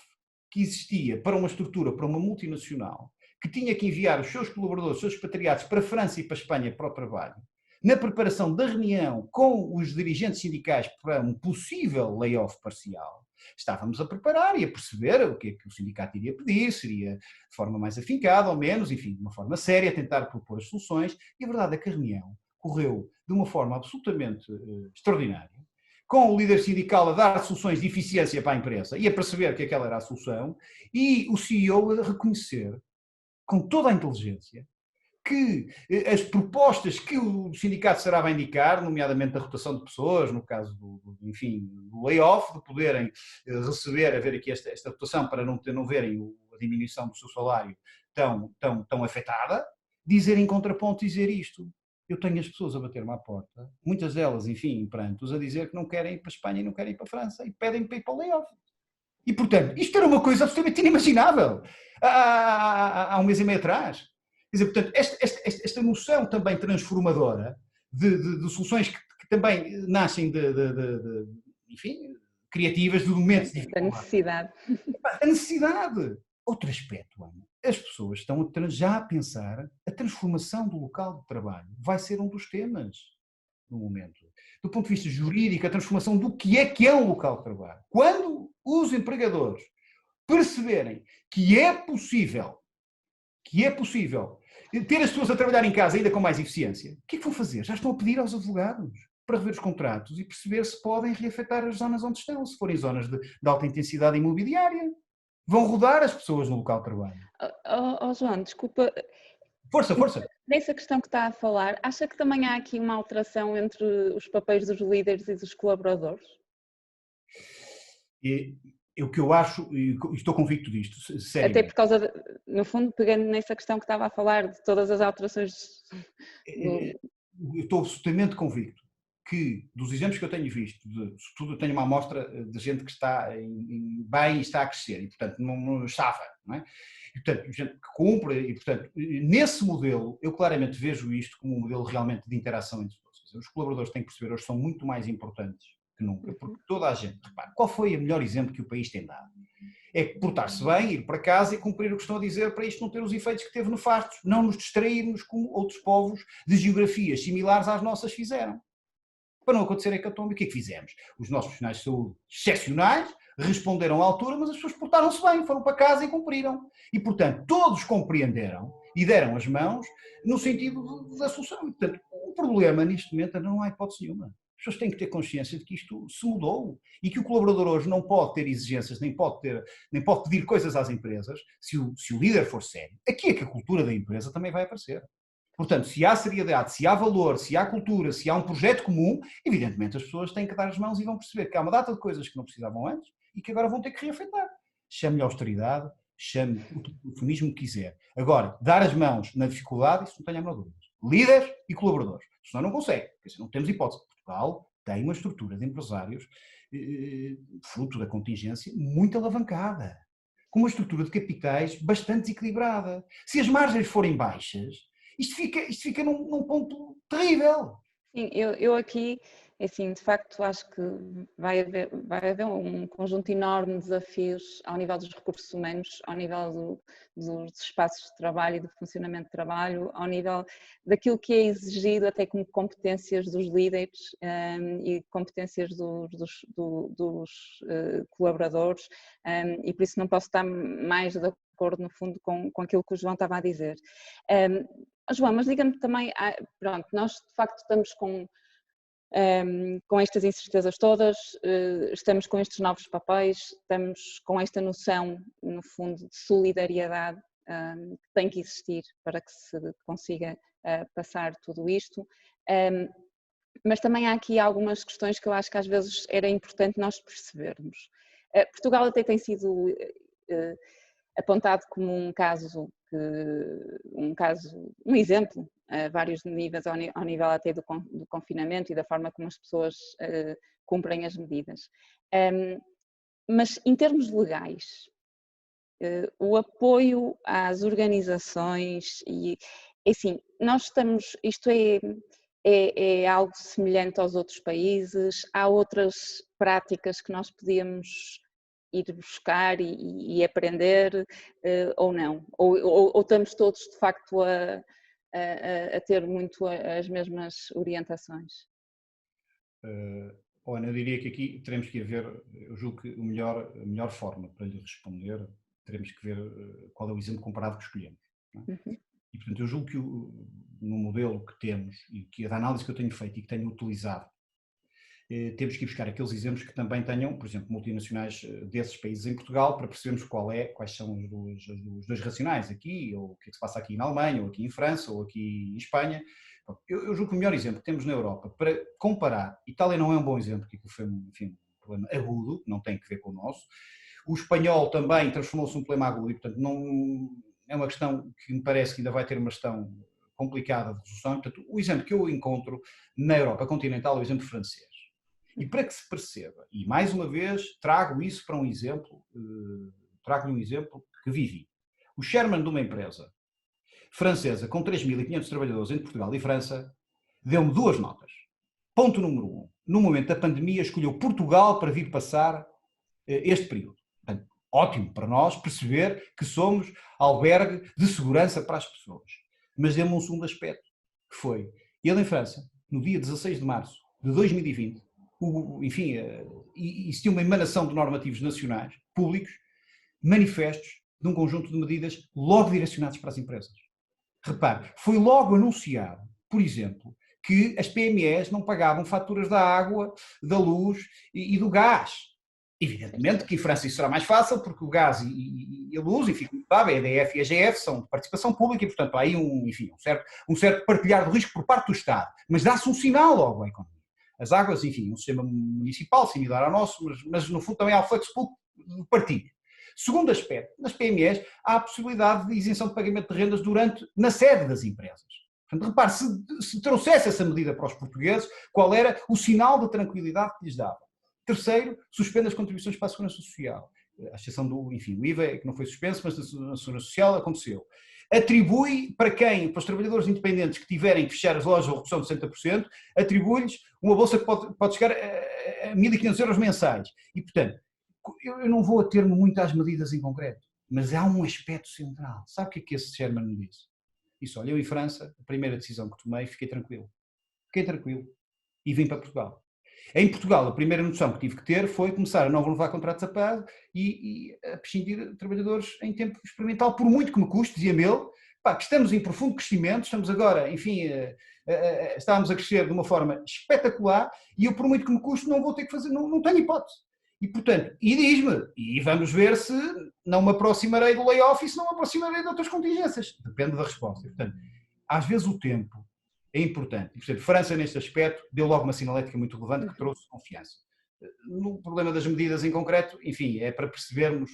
que existia para uma estrutura, para uma multinacional, que tinha que enviar os seus colaboradores, os seus expatriados para a França e para a Espanha para o trabalho, na preparação da reunião com os dirigentes sindicais para um possível layoff parcial, estávamos a preparar e a perceber o que é que o sindicato iria pedir, seria de forma mais afincada ou menos, enfim, de uma forma séria, tentar propor as soluções, e a verdade é que a reunião correu de uma forma absolutamente extraordinária, com o líder sindical a dar soluções de eficiência para a empresa e a perceber que aquela era a solução, e o CEO a reconhecer, com toda a inteligência, que as propostas que o sindicato estará a indicar, nomeadamente a rotação de pessoas, no caso do layoff, de poderem receber, haver aqui esta rotação para não verem a diminuição do seu salário tão afetada, dizer em contraponto, dizer isto. Eu tenho as pessoas a bater-me à porta, muitas delas, enfim, prantos, a dizer que não querem ir para a Espanha e não querem ir para a França e pedem para ir para o layoff. E, portanto, isto era uma coisa absolutamente inimaginável há um mês e meio atrás. Quer dizer, portanto, esta noção também transformadora de soluções que também nascem enfim, criativas, de momentos de dificuldade. Da necessidade. A necessidade. Outro aspecto, Ana, as pessoas estão já a pensar a transformação do local de trabalho. Vai ser um dos temas no momento. Do ponto de vista jurídico, a transformação do que é um local de trabalho. Quando os empregadores perceberem que é possível que é possível ter as pessoas a trabalhar em casa ainda com mais eficiência, o que é que vão fazer? Já estão a pedir aos advogados para rever os contratos e perceber se podem reafetar as zonas onde estão, se forem zonas de alta intensidade imobiliária. Vão rodar as pessoas no local de trabalho. João, desculpa. Força, força. Nessa questão que está a falar, acha que também há aqui uma alteração entre os papéis dos líderes e dos colaboradores? O que eu acho, e estou convicto disto, sério. Até por causa, no fundo, pegando nessa questão que estava a falar, de todas as alterações. Eu estou absolutamente convicto que, dos exemplos que eu tenho visto, sobretudo eu tenho uma amostra de gente que está bem e está a crescer, e portanto não estava, não é? E portanto, gente que cumpre, e portanto, nesse modelo, eu claramente vejo isto como um modelo realmente de interação entre todos. Os colaboradores têm que perceber, hoje são muito mais importantes que nunca, porque toda a gente, repare, qual foi o melhor exemplo que o país tem dado? É portar-se bem, ir para casa e cumprir o que estão a dizer para isto não ter os efeitos que teve nefastos, não nos distrairmos como outros povos de geografias similares às nossas fizeram. Para não acontecer a hecatombe, o que é que fizemos? Os nossos profissionais de saúde excepcionais responderam à altura, mas as pessoas portaram-se bem, foram para casa e cumpriram. E, portanto, todos compreenderam e deram as mãos no sentido da solução. E, portanto, o problema neste momento não há hipótese nenhuma. As pessoas têm que ter consciência de que isto se mudou e que o colaborador hoje não pode ter exigências, nem pode pedir coisas às empresas se o líder for sério. Aqui é que a cultura da empresa também vai aparecer. Portanto, se há seriedade, se há valor, se há cultura, se há um projeto comum, evidentemente as pessoas têm que dar as mãos e vão perceber que há uma data de coisas que não precisavam antes e que agora vão ter que reafeitar. Chame-lhe austeridade, chame o eufemismo que quiser. Agora, dar as mãos na dificuldade, isso não tenha a menor dúvida. Líderes e colaboradores. Senão não consegue, porque não temos hipótese. Portugal tem uma estrutura de empresários, fruto da contingência, muito alavancada, com uma estrutura de capitais bastante desequilibrada. Se as margens forem baixas, isto fica num ponto terrível. Sim, eu aqui, assim, de facto, acho que vai haver um conjunto enorme de desafios ao nível dos recursos humanos, ao nível dos espaços de trabalho e do funcionamento de trabalho, ao nível daquilo que é exigido até como competências dos líderes e competências dos colaboradores, e por isso não posso estar mais de acordo, no fundo, com aquilo que o João estava a dizer. João, mas diga-me também, pronto, nós de facto estamos com estas incertezas todas, estamos com estes novos papéis, estamos com esta noção, no fundo, de solidariedade que tem que existir para que se consiga passar tudo isto, mas também há aqui algumas questões que eu acho que às vezes era importante nós percebermos. Portugal até tem sido apontado como um exemplo a vários níveis, ao nível até do confinamento e da forma como as pessoas cumprem as medidas. Mas em termos legais, o apoio às organizações e, assim, nós estamos, isto é algo semelhante aos outros países, há outras práticas que nós podíamos ir buscar e aprender ou não? Ou estamos todos de facto a ter muito as mesmas orientações? Ana, eu diria que aqui teremos que ir ver, eu julgo que a melhor forma para lhe responder, teremos que ver qual é o exemplo comparado que escolhemos. Não é? Uhum. E portanto eu julgo que no modelo que temos e que a análise que eu tenho feito e que tenho utilizado, temos que ir buscar aqueles exemplos que também tenham, por exemplo, multinacionais desses países em Portugal, para percebermos quais são os dois racionais aqui, ou o que é que se passa aqui na Alemanha, ou aqui em França, ou aqui em Espanha. Eu julgo que o melhor exemplo que temos na Europa para comparar, Itália não é um bom exemplo, porque foi um problema agudo, não tem que ver com o nosso. O espanhol também transformou-se num problema agudo e, portanto, não é uma questão que me parece que ainda vai ter uma questão complicada de resolução. Portanto, o exemplo que eu encontro na Europa continental é o exemplo francês. E para que se perceba, e mais uma vez trago isso para um exemplo, trago-lhe um exemplo que vivi. O chairman de uma empresa francesa com 3.500 trabalhadores entre Portugal e França deu-me 2 notas. Ponto número 1. No momento da pandemia escolheu Portugal para vir passar este período. Portanto, ótimo para nós perceber que somos albergue de segurança para as pessoas. Mas deu-me um segundo aspecto, que foi, ele em França, no dia 16 de março de 2020, enfim, existia uma emanação de normativos nacionais, públicos, manifestos, de um conjunto de medidas logo direcionadas para as empresas. Repare, foi logo anunciado, por exemplo, que as PMEs não pagavam faturas da água, da luz e do gás. Evidentemente que em França isso será mais fácil, porque o gás e a luz, enfim, como sabe, a EDF e a GF são de participação pública e, portanto, há aí um certo partilhar do risco por parte do Estado. Mas dá-se um sinal logo à economia. As águas, enfim, um sistema municipal similar ao nosso, mas no fundo também há o flexo de partilha. Segundo aspecto, nas PMEs há a possibilidade de isenção de pagamento de rendas na sede das empresas. Portanto, repare, se trouxesse essa medida para os portugueses, qual era o sinal de tranquilidade que lhes dava? Terceiro, suspende as contribuições para a Segurança Social. A exceção do, enfim, o IVA, que não foi suspenso, mas na Segurança Social aconteceu. Atribui para os trabalhadores independentes que tiverem que fechar as lojas ou redução de 60%, atribui-lhes uma bolsa que pode chegar a 1.500 euros mensais. E, portanto, eu não vou ater-me muito às medidas em concreto, mas há um aspecto central. Sabe o que esse Sherman me disse? Isso, olha, eu em França, a primeira decisão que tomei, fiquei tranquilo. E vim para Portugal. Em Portugal, a primeira noção que tive que ter foi começar a não renovar contratos a prazo e a prescindir de trabalhadores em tempo experimental, por muito que me custe, dizia-me ele, que estamos em profundo crescimento, estamos agora, enfim, estamos a crescer de uma forma espetacular e eu, por muito que me custe, não vou ter que fazer, não tenho hipótese. E, portanto, diz-me, e vamos ver se não me aproximarei do layoff e se não me aproximarei de outras contingências. Depende da resposta. Portanto, às vezes o tempo é importante. Por exemplo, França, neste aspecto, deu logo uma sinalética muito relevante que trouxe confiança. No problema das medidas em concreto, enfim, é para percebermos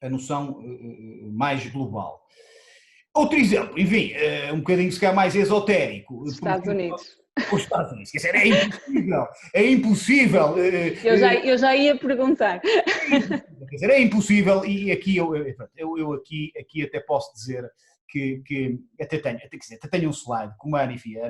a noção mais global. Outro exemplo, enfim, um bocadinho se calhar mais esotérico. Estados Unidos. Os Estados Unidos, quer dizer, é impossível. Eu já ia perguntar. Quer dizer, é impossível e aqui eu aqui até posso dizer que até tenho um slide, como a Ana, enfim, a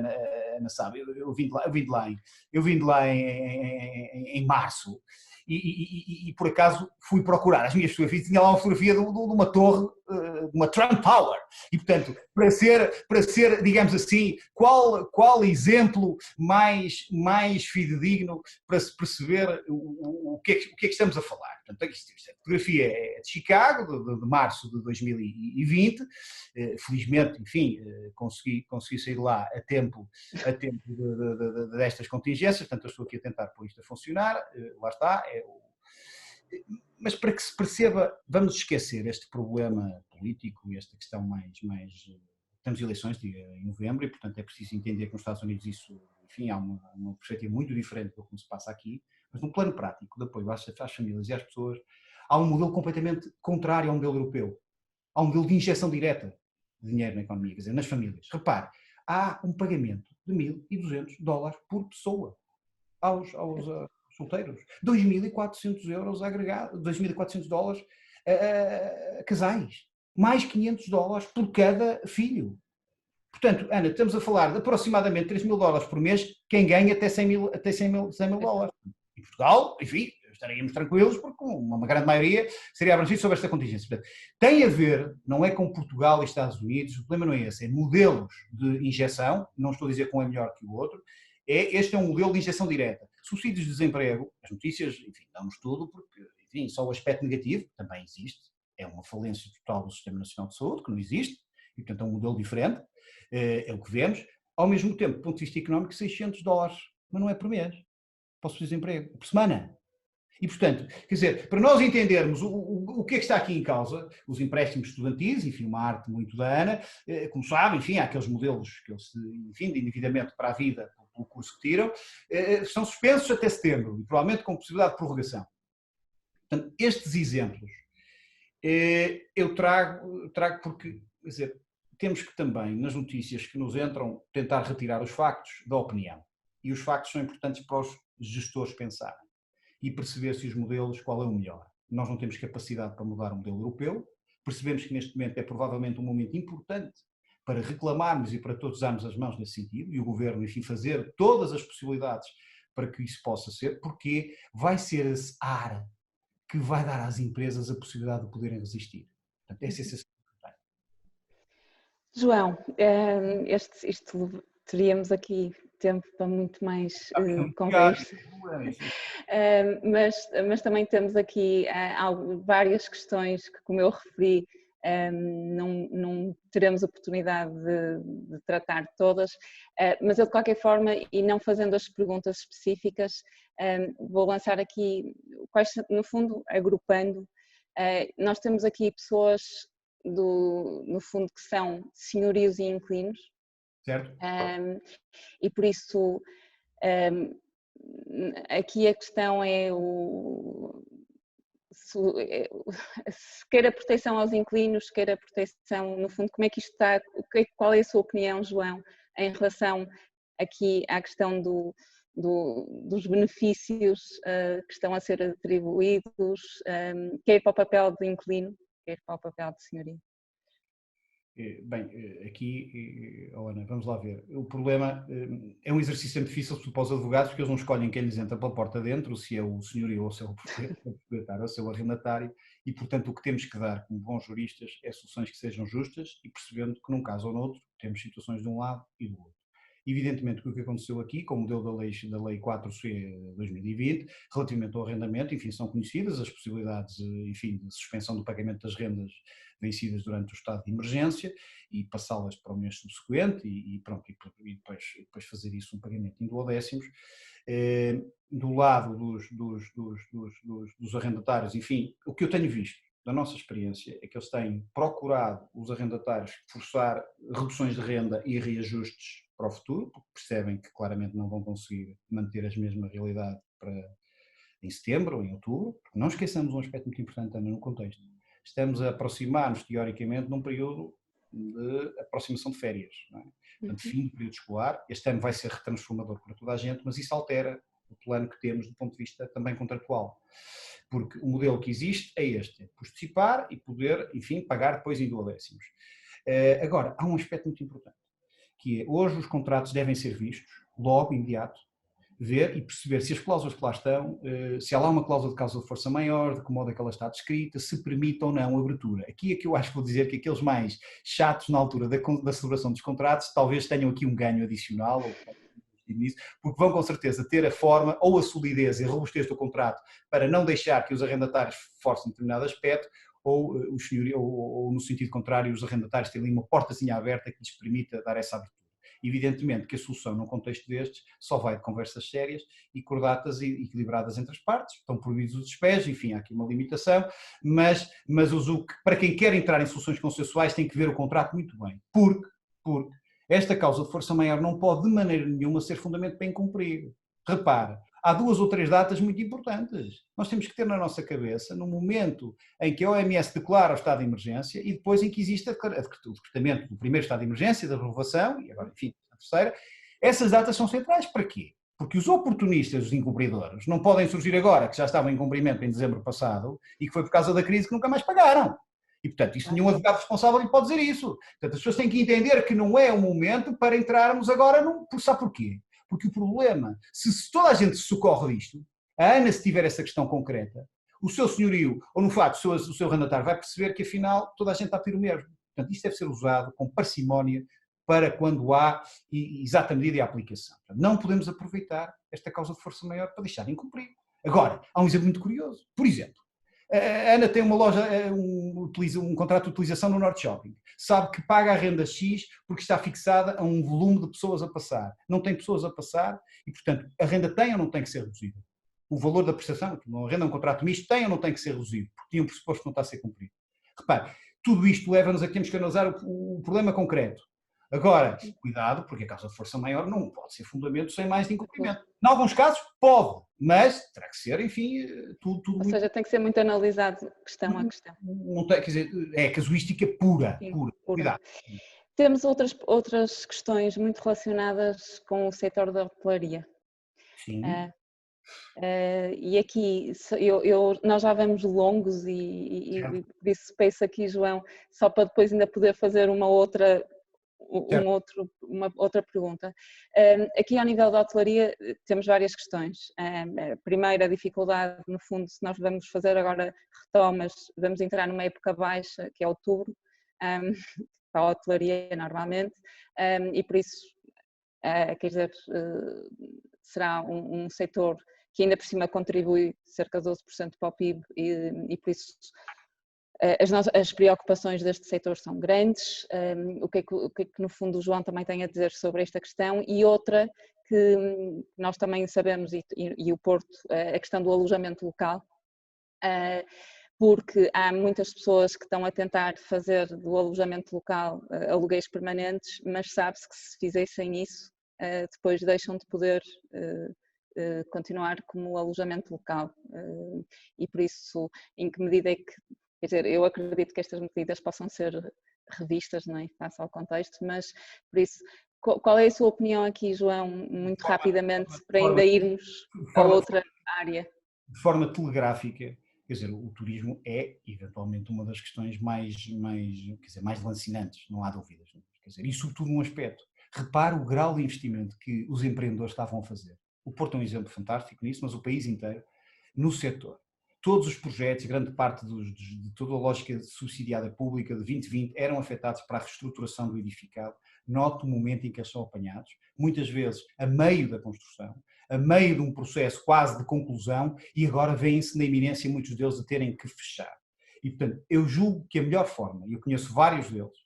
Ana sabe, eu vim de lá em março e por acaso fui procurar as minhas fotografias, tinha lá uma fotografia de uma torre, de uma Trump Tower, e portanto, para ser, digamos assim, qual exemplo mais fidedigno para se perceber o que é que estamos a falar. Portanto, esta fotografia é de Chicago, de março de 2020, felizmente, enfim, consegui sair lá a tempo destas contingências, portanto, eu estou aqui a tentar pôr isto a funcionar, lá está, mas para que se perceba, vamos esquecer este problema político e esta questão mais temos eleições em novembro e, portanto, é preciso entender que nos Estados Unidos isso, enfim, há uma perspectiva muito diferente do que se passa aqui, mas no plano prático de apoio às famílias e às pessoas, há um modelo completamente contrário ao modelo europeu. Há um modelo de injeção direta de dinheiro na economia, quer dizer, nas famílias. Repare, há um pagamento de $1.200 por pessoa aos solteiros. 2.400 euros agregados, $2.400 a casais. Mais $500 por cada filho. Portanto, Ana, estamos a falar de aproximadamente $3.000 por mês, quem ganha até 100 mil dólares. Em Portugal, enfim, estaríamos tranquilos, porque uma grande maioria seria abrangido sobre esta contingência. Portanto, tem a ver, não é com Portugal e Estados Unidos, o problema não é esse, é modelos de injeção, não estou a dizer que um é melhor que o outro, este é um modelo de injeção direta. Subsídios de desemprego, as notícias, enfim, damos tudo, porque, enfim, só o aspecto negativo também existe, é uma falência total do Sistema Nacional de Saúde, que não existe, e portanto é um modelo diferente, é o que vemos. Ao mesmo tempo, do ponto de vista económico, $600, mas não é por mês, para o desemprego, por semana. E, portanto, quer dizer, para nós entendermos o que é que está aqui em causa, os empréstimos estudantis, enfim, uma arte muito da Ana, como sabem, enfim, há aqueles modelos que eles, enfim, de endividamento para a vida, pelo curso que tiram, são suspensos até setembro, e provavelmente com possibilidade de prorrogação. Portanto, estes exemplos eu trago porque, quer dizer, temos que também, nas notícias que nos entram, tentar retirar os factos da opinião. E os factos são importantes para os gestores pensarem e perceber se os modelos, qual é o melhor. Nós não temos capacidade para mudar o modelo europeu, percebemos que neste momento é provavelmente um momento importante para reclamarmos e para todos darmos as mãos nesse sentido, e o Governo, enfim, fazer todas as possibilidades para que isso possa ser, porque vai ser esse ar que vai dar às empresas a possibilidade de poderem resistir. Portanto, essa é a sensação que tenho. João, isto teríamos aqui tempo para muito mais Obrigado. conversa. Mas também temos aqui várias questões que, como eu referi, não teremos oportunidade de tratar todas, mas eu de qualquer forma, e não fazendo as perguntas específicas, vou lançar aqui, no fundo, agrupando, nós temos aqui pessoas, no fundo, que são senhorios e inquilinos, Certo? e por isso aqui a questão é se quer a proteção aos inquilinos, se quer a proteção, no fundo, como é que isto está, qual é a sua opinião, João, em relação aqui à questão dos benefícios que estão a ser atribuídos, quer para o papel de inquilino, quer para o papel de senhorio? Bem, aqui, Ana, vamos lá ver. O problema é um exercício sempre difícil para os advogados, porque eles não escolhem quem lhes entra pela porta dentro, se é o senhorio ou se é o proprietário ou se é o arrendatário, e portanto o que temos que dar como bons juristas é soluções que sejam justas e percebendo que num caso ou noutro temos situações de um lado e do outro. Evidentemente que o que aconteceu aqui, com o modelo da Lei 4C 2020, relativamente ao arrendamento, enfim, são conhecidas as possibilidades, enfim, de suspensão do pagamento das rendas vencidas durante o estado de emergência e passá-las para o mês subsequente pronto, e depois fazer isso um pagamento em duodécimos. Do lado dos arrendatários, enfim, o que eu tenho visto da nossa experiência é que eles têm procurado, os arrendatários, forçar reduções de renda e reajustes para o futuro, porque percebem que claramente não vão conseguir manter a mesma realidade em setembro ou em outubro, porque não esqueçamos um aspecto muito importante também no contexto. Estamos a aproximar-nos, teoricamente, num período de aproximação de férias, não é? Portanto, fim do período escolar. Este ano vai ser retransformador para toda a gente, mas isso altera o plano que temos do ponto de vista também contratual. Porque o modelo que existe é este, participar e poder, enfim, pagar depois em duodécimos. Agora, há um aspecto muito importante, que é, hoje os contratos devem ser vistos, logo, imediato, ver e perceber se as cláusulas que lá estão, se há lá uma cláusula de causa de força maior, de que modo é que ela está descrita, se permite ou não a abertura. Aqui é que eu acho que vou dizer que aqueles mais chatos na altura da celebração dos contratos talvez tenham aqui um ganho adicional, porque vão com certeza ter a forma ou a solidez e a robustez do contrato para não deixar que os arrendatários forcem determinado aspecto, ou no sentido contrário, os arrendatários terem uma portazinha aberta que lhes permita dar essa abertura. Evidentemente que a solução num contexto destes só vai de conversas sérias e cordatas e equilibradas entre as partes, estão proibidos os despejos, enfim, há aqui uma limitação, mas para quem quer entrar em soluções consensuais tem que ver o contrato muito bem, porque esta causa de força maior não pode de maneira nenhuma ser fundamento para incumprir. Repara, há 2 ou 3 datas muito importantes. Nós temos que ter na nossa cabeça, no momento em que a OMS declara o estado de emergência e depois em que existe o decretamento do primeiro estado de emergência, da renovação, e agora, enfim, a terceira. Essas datas são centrais para quê? Porque os oportunistas, os incumpridores, não podem surgir agora, que já estavam em cumprimento em dezembro passado e que foi por causa da crise que nunca mais pagaram. E, portanto, isso nenhum advogado responsável lhe pode dizer isso. Portanto, as pessoas têm que entender que não é o momento para entrarmos agora sabe porquê? Porque o problema, se toda a gente se socorre disto, a Ana, se tiver essa questão concreta, o seu senhorio, ou no facto, o seu arrendatário vai perceber que afinal toda a gente está a pedir o mesmo. Portanto, isto deve ser usado com parcimónia para quando há exata medida e aplicação. Portanto, não podemos aproveitar esta causa de força maior para deixar de incumprir. Agora, há um exemplo muito curioso. Por exemplo, a Ana tem uma loja, um contrato de utilização no Norte Shopping. Sabe que paga a renda X porque está fixada a um volume de pessoas a passar. Não tem pessoas a passar e, portanto, a renda tem ou não tem que ser reduzida? O valor da prestação, a renda é um contrato misto, tem ou não tem que ser reduzido? Porque tinha um pressuposto que não está a ser cumprido. Repare, tudo isto leva-nos a que temos que analisar o problema concreto. Agora, cuidado, porque a causa de força maior não pode ser fundamento sem mais de incumprimento. Em alguns casos, pode, mas terá que ser, enfim, tudo Ou seja, tem que ser muito analisado questão a questão. Não tem, quer dizer, é casuística pura, Sim, pura. Cuidado. Temos outras questões muito relacionadas com o setor da hotelaria. Sim. E aqui nós já vamos longos e por isso peço aqui, João, só para depois ainda poder fazer uma outra pergunta. Aqui ao nível da hotelaria temos várias questões. Primeiro, a dificuldade, no fundo, se nós vamos fazer agora retomas, vamos entrar numa época baixa, que é outubro, para a hotelaria normalmente, e por isso quer dizer, será um setor que ainda por cima contribui cerca de 12% para o PIB e por isso as preocupações deste setor são grandes. O que é que no fundo o João também tem a dizer sobre esta questão? E outra que nós também sabemos, e o Porto, a questão do alojamento local, porque há muitas pessoas que estão a tentar fazer do alojamento local aluguéis permanentes, mas sabe-se que se fizessem isso, depois deixam de poder continuar como alojamento local. E por isso, em que medida é que, quer dizer, eu acredito que estas medidas possam ser revistas, não é, face ao contexto, mas por isso, qual é a sua opinião aqui, João, muito rapidamente, para ainda irmos a outra área? De forma telegráfica, quer dizer, o turismo é, eventualmente, uma das questões mais lancinantes, não há dúvidas. Quer dizer, e sobretudo um aspecto. Repare o grau de investimento que os empreendedores estavam a fazer. O Porto é um exemplo fantástico nisso, mas o país inteiro, no setor. Todos os projetos, grande parte de toda a lógica subsidiada pública de 2020 eram afetados para a reestruturação do edificado. Note o momento em que eles são apanhados, muitas vezes a meio da construção, a meio de um processo quase de conclusão, e agora vêm-se na iminência muitos deles a terem que fechar. E, portanto, eu julgo que a melhor forma, e eu conheço vários deles,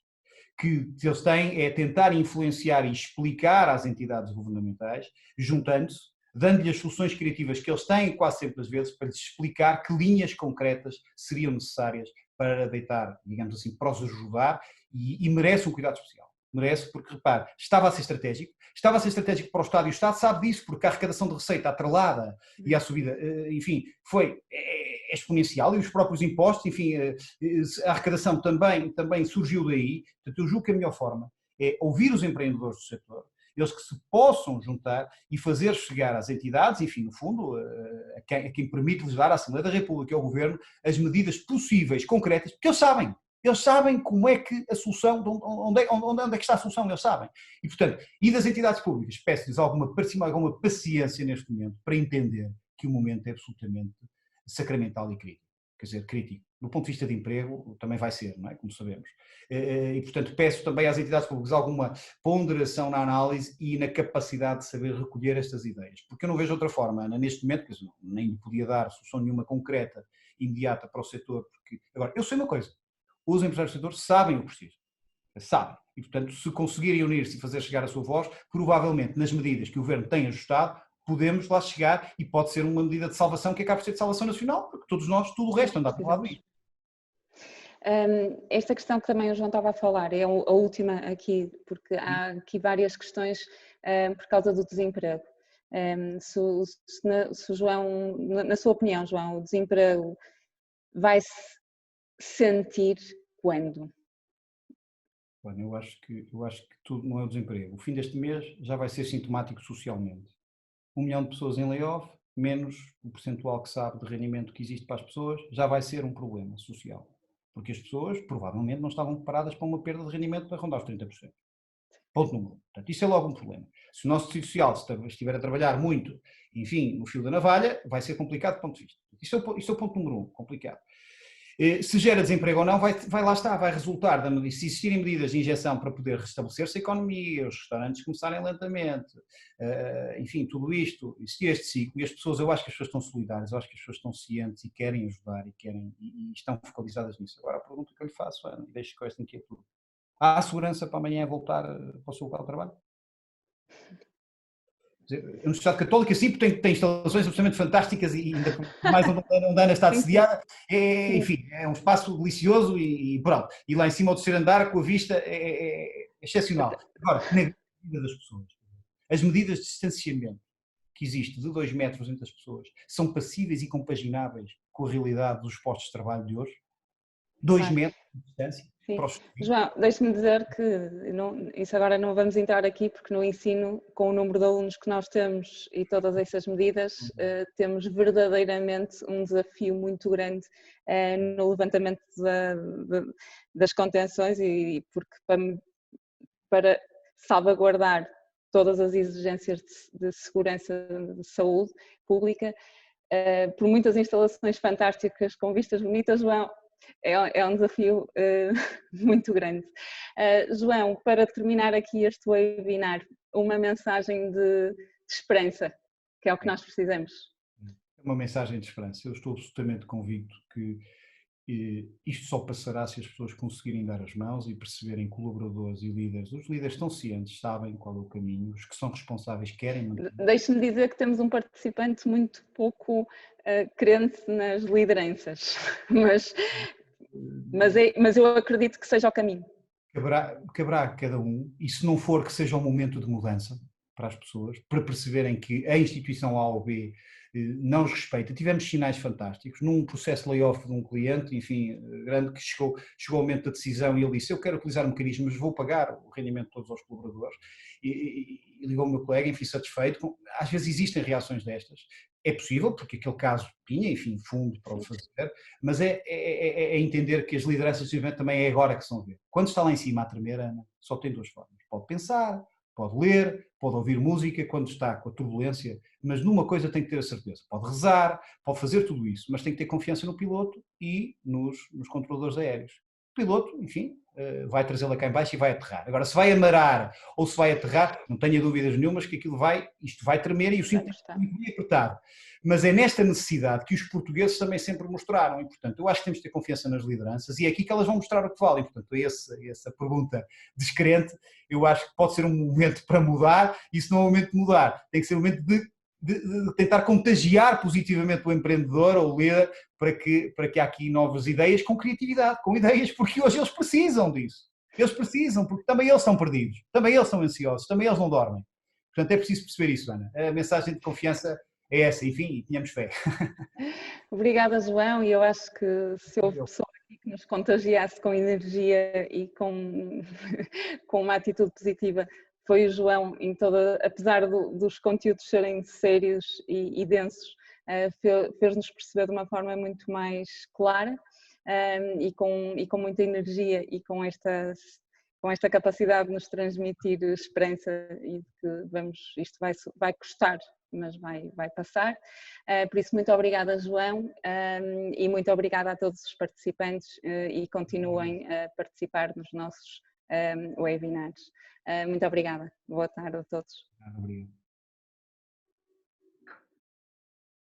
que eles têm é tentar influenciar e explicar às entidades governamentais, juntando-se, dando-lhe as soluções criativas que eles têm quase sempre às vezes, para lhes explicar que linhas concretas seriam necessárias para deitar, digamos assim, para os ajudar, e merece um cuidado especial. Merece, porque, repare, estava a ser estratégico para o Estado, e o Estado sabe disso, porque a arrecadação de receita atrelada e a subida, enfim, foi exponencial, e os próprios impostos, enfim, a arrecadação também surgiu daí. Portanto, eu julgo que a melhor forma é ouvir os empreendedores do setor, eles que se possam juntar e fazer chegar às entidades, enfim, no fundo, a quem permite legislar, à Assembleia da República e ao Governo, as medidas possíveis, concretas, porque eles sabem como é que a solução, onde é que está a solução, eles sabem. E, portanto, e das entidades públicas, peço-lhes alguma paciência neste momento para entender que o momento é absolutamente sacramental e crítico. Quer dizer, crítico. Do ponto de vista de emprego, também vai ser, não é? Como sabemos. E, portanto, peço também às entidades públicas alguma ponderação na análise e na capacidade de saber recolher estas ideias. Porque eu não vejo outra forma, Ana, neste momento, porque nem lhe podia dar solução nenhuma concreta, imediata para o setor, porque... Agora, eu sei uma coisa, os empresários do setor sabem o que precisam. Sabem. E, portanto, se conseguirem unir-se e fazer chegar a sua voz, provavelmente, nas medidas que o Governo tem ajustado, podemos lá chegar, e pode ser uma medida de salvação que acaba por ser de salvação nacional, porque todos nós, tudo o resto anda para o lado disso. Esta questão que também o João estava a falar é a última aqui, porque há aqui várias questões por causa do desemprego. Se o João, na sua opinião, João, o desemprego vai-se sentir quando? Bom, eu acho que tudo não é o desemprego. O fim deste mês já vai ser sintomático socialmente. 1 milhão de pessoas em layoff, menos o percentual que sabe de rendimento que existe para as pessoas, já vai ser um problema social. Porque as pessoas provavelmente não estavam preparadas para uma perda de rendimento para rondar os 30%. Ponto número 1. Portanto, isso é logo um problema. Se o nosso tecido social estiver a trabalhar muito, enfim, no fio da navalha, vai ser complicado do ponto de vista. Isto é o ponto número 1, complicado. Se gera desemprego ou não, vai lá estar, vai resultar, se existirem medidas de injeção para poder restabelecer-se a economia, os restaurantes começarem lentamente, enfim, tudo isto, existir este ciclo, e as pessoas, eu acho que as pessoas estão solidárias, eu acho que as pessoas estão cientes e querem ajudar e estão focalizadas nisso. Agora, a pergunta que eu lhe faço, e deixo com esta inquietude: há segurança para amanhã voltar para o seu local de trabalho? A Universidade Católica, sim, porque tem instalações absolutamente fantásticas, e ainda mais onde a Ana está sediada, enfim, é um espaço delicioso e pronto. E lá em cima, ao terceiro andar, com a vista, é excepcional. Agora, na vida das pessoas, as medidas de distanciamento que existe de 2 metros entre as pessoas são passíveis e compagináveis com a realidade dos postos de trabalho de hoje? 2 metros de distância? Sim. João, deixe-me dizer que isso agora não vamos entrar aqui, porque no ensino, com o número de alunos que nós temos e todas essas medidas, temos verdadeiramente um desafio muito grande no levantamento das contenções, e porque para salvaguardar todas as exigências de segurança de saúde pública, por muitas instalações fantásticas com vistas bonitas, João, É um desafio muito grande. João, para terminar aqui este webinar, uma mensagem de esperança, que é o que nós precisamos. É uma mensagem de esperança. Eu estou absolutamente convicto que isto só passará se as pessoas conseguirem dar as mãos e perceberem, colaboradores e líderes. Os líderes estão cientes, sabem qual é o caminho, os que são responsáveis querem manter. Deixe-me dizer que temos um participante muito pouco crente nas lideranças, mas eu acredito que seja o caminho. Caberá a cada um, e se não for, que seja um momento de mudança para as pessoas, para perceberem que a instituição A ou B não os respeita. Tivemos sinais fantásticos, num processo de layoff de um cliente, enfim, grande, que chegou ao momento da decisão e ele disse: eu quero utilizar mecanismos, vou pagar o rendimento de todos os colaboradores, e ligou o meu colega, enfim, satisfeito. Às vezes existem reações destas, é possível, porque aquele caso tinha, enfim, fundo para o fazer, mas é entender que as lideranças do evento também é agora que são a ver. Quando está lá em cima a tremer, Ana, só tem duas formas: pode pensar, pode ler, pode ouvir música quando está com a turbulência, mas numa coisa tem que ter a certeza: pode rezar, pode fazer tudo isso, mas tem que ter confiança no piloto e nos controladores aéreos. O piloto, enfim, vai trazê-la cá em baixo e vai aterrar. Agora, se vai amarar ou se vai aterrar, não tenha dúvidas nenhumas que isto vai tremer e o cinto está muito bem apertado. Mas é nesta necessidade que os portugueses também sempre mostraram e, portanto, eu acho que temos de ter confiança nas lideranças e é aqui que elas vão mostrar o que valem. Portanto, essa pergunta descrente, eu acho que pode ser um momento para mudar, e se não é um momento de mudar, tem que ser um momento de tentar contagiar positivamente o empreendedor ou o líder para que há aqui novas ideias com criatividade, com ideias, porque hoje eles precisam disso. Eles precisam, porque também eles estão perdidos, também eles são ansiosos, também eles não dormem. Portanto, é preciso perceber isso, Ana. A mensagem de confiança é essa, enfim, tínhamos fé. Obrigada, João, e eu acho que se houve pessoa aqui que nos contagiasse com energia e com uma atitude positiva, foi o João, apesar dos conteúdos serem sérios e densos, fez-nos perceber de uma forma muito mais clara e com muita energia e com esta capacidade de nos transmitir esperança e de que isto vai custar, mas vai passar. Por isso, muito obrigada, João, e muito obrigada a todos os participantes e continuem a participar nos nossos webinars. Muito obrigada. Boa tarde a todos. Obrigado.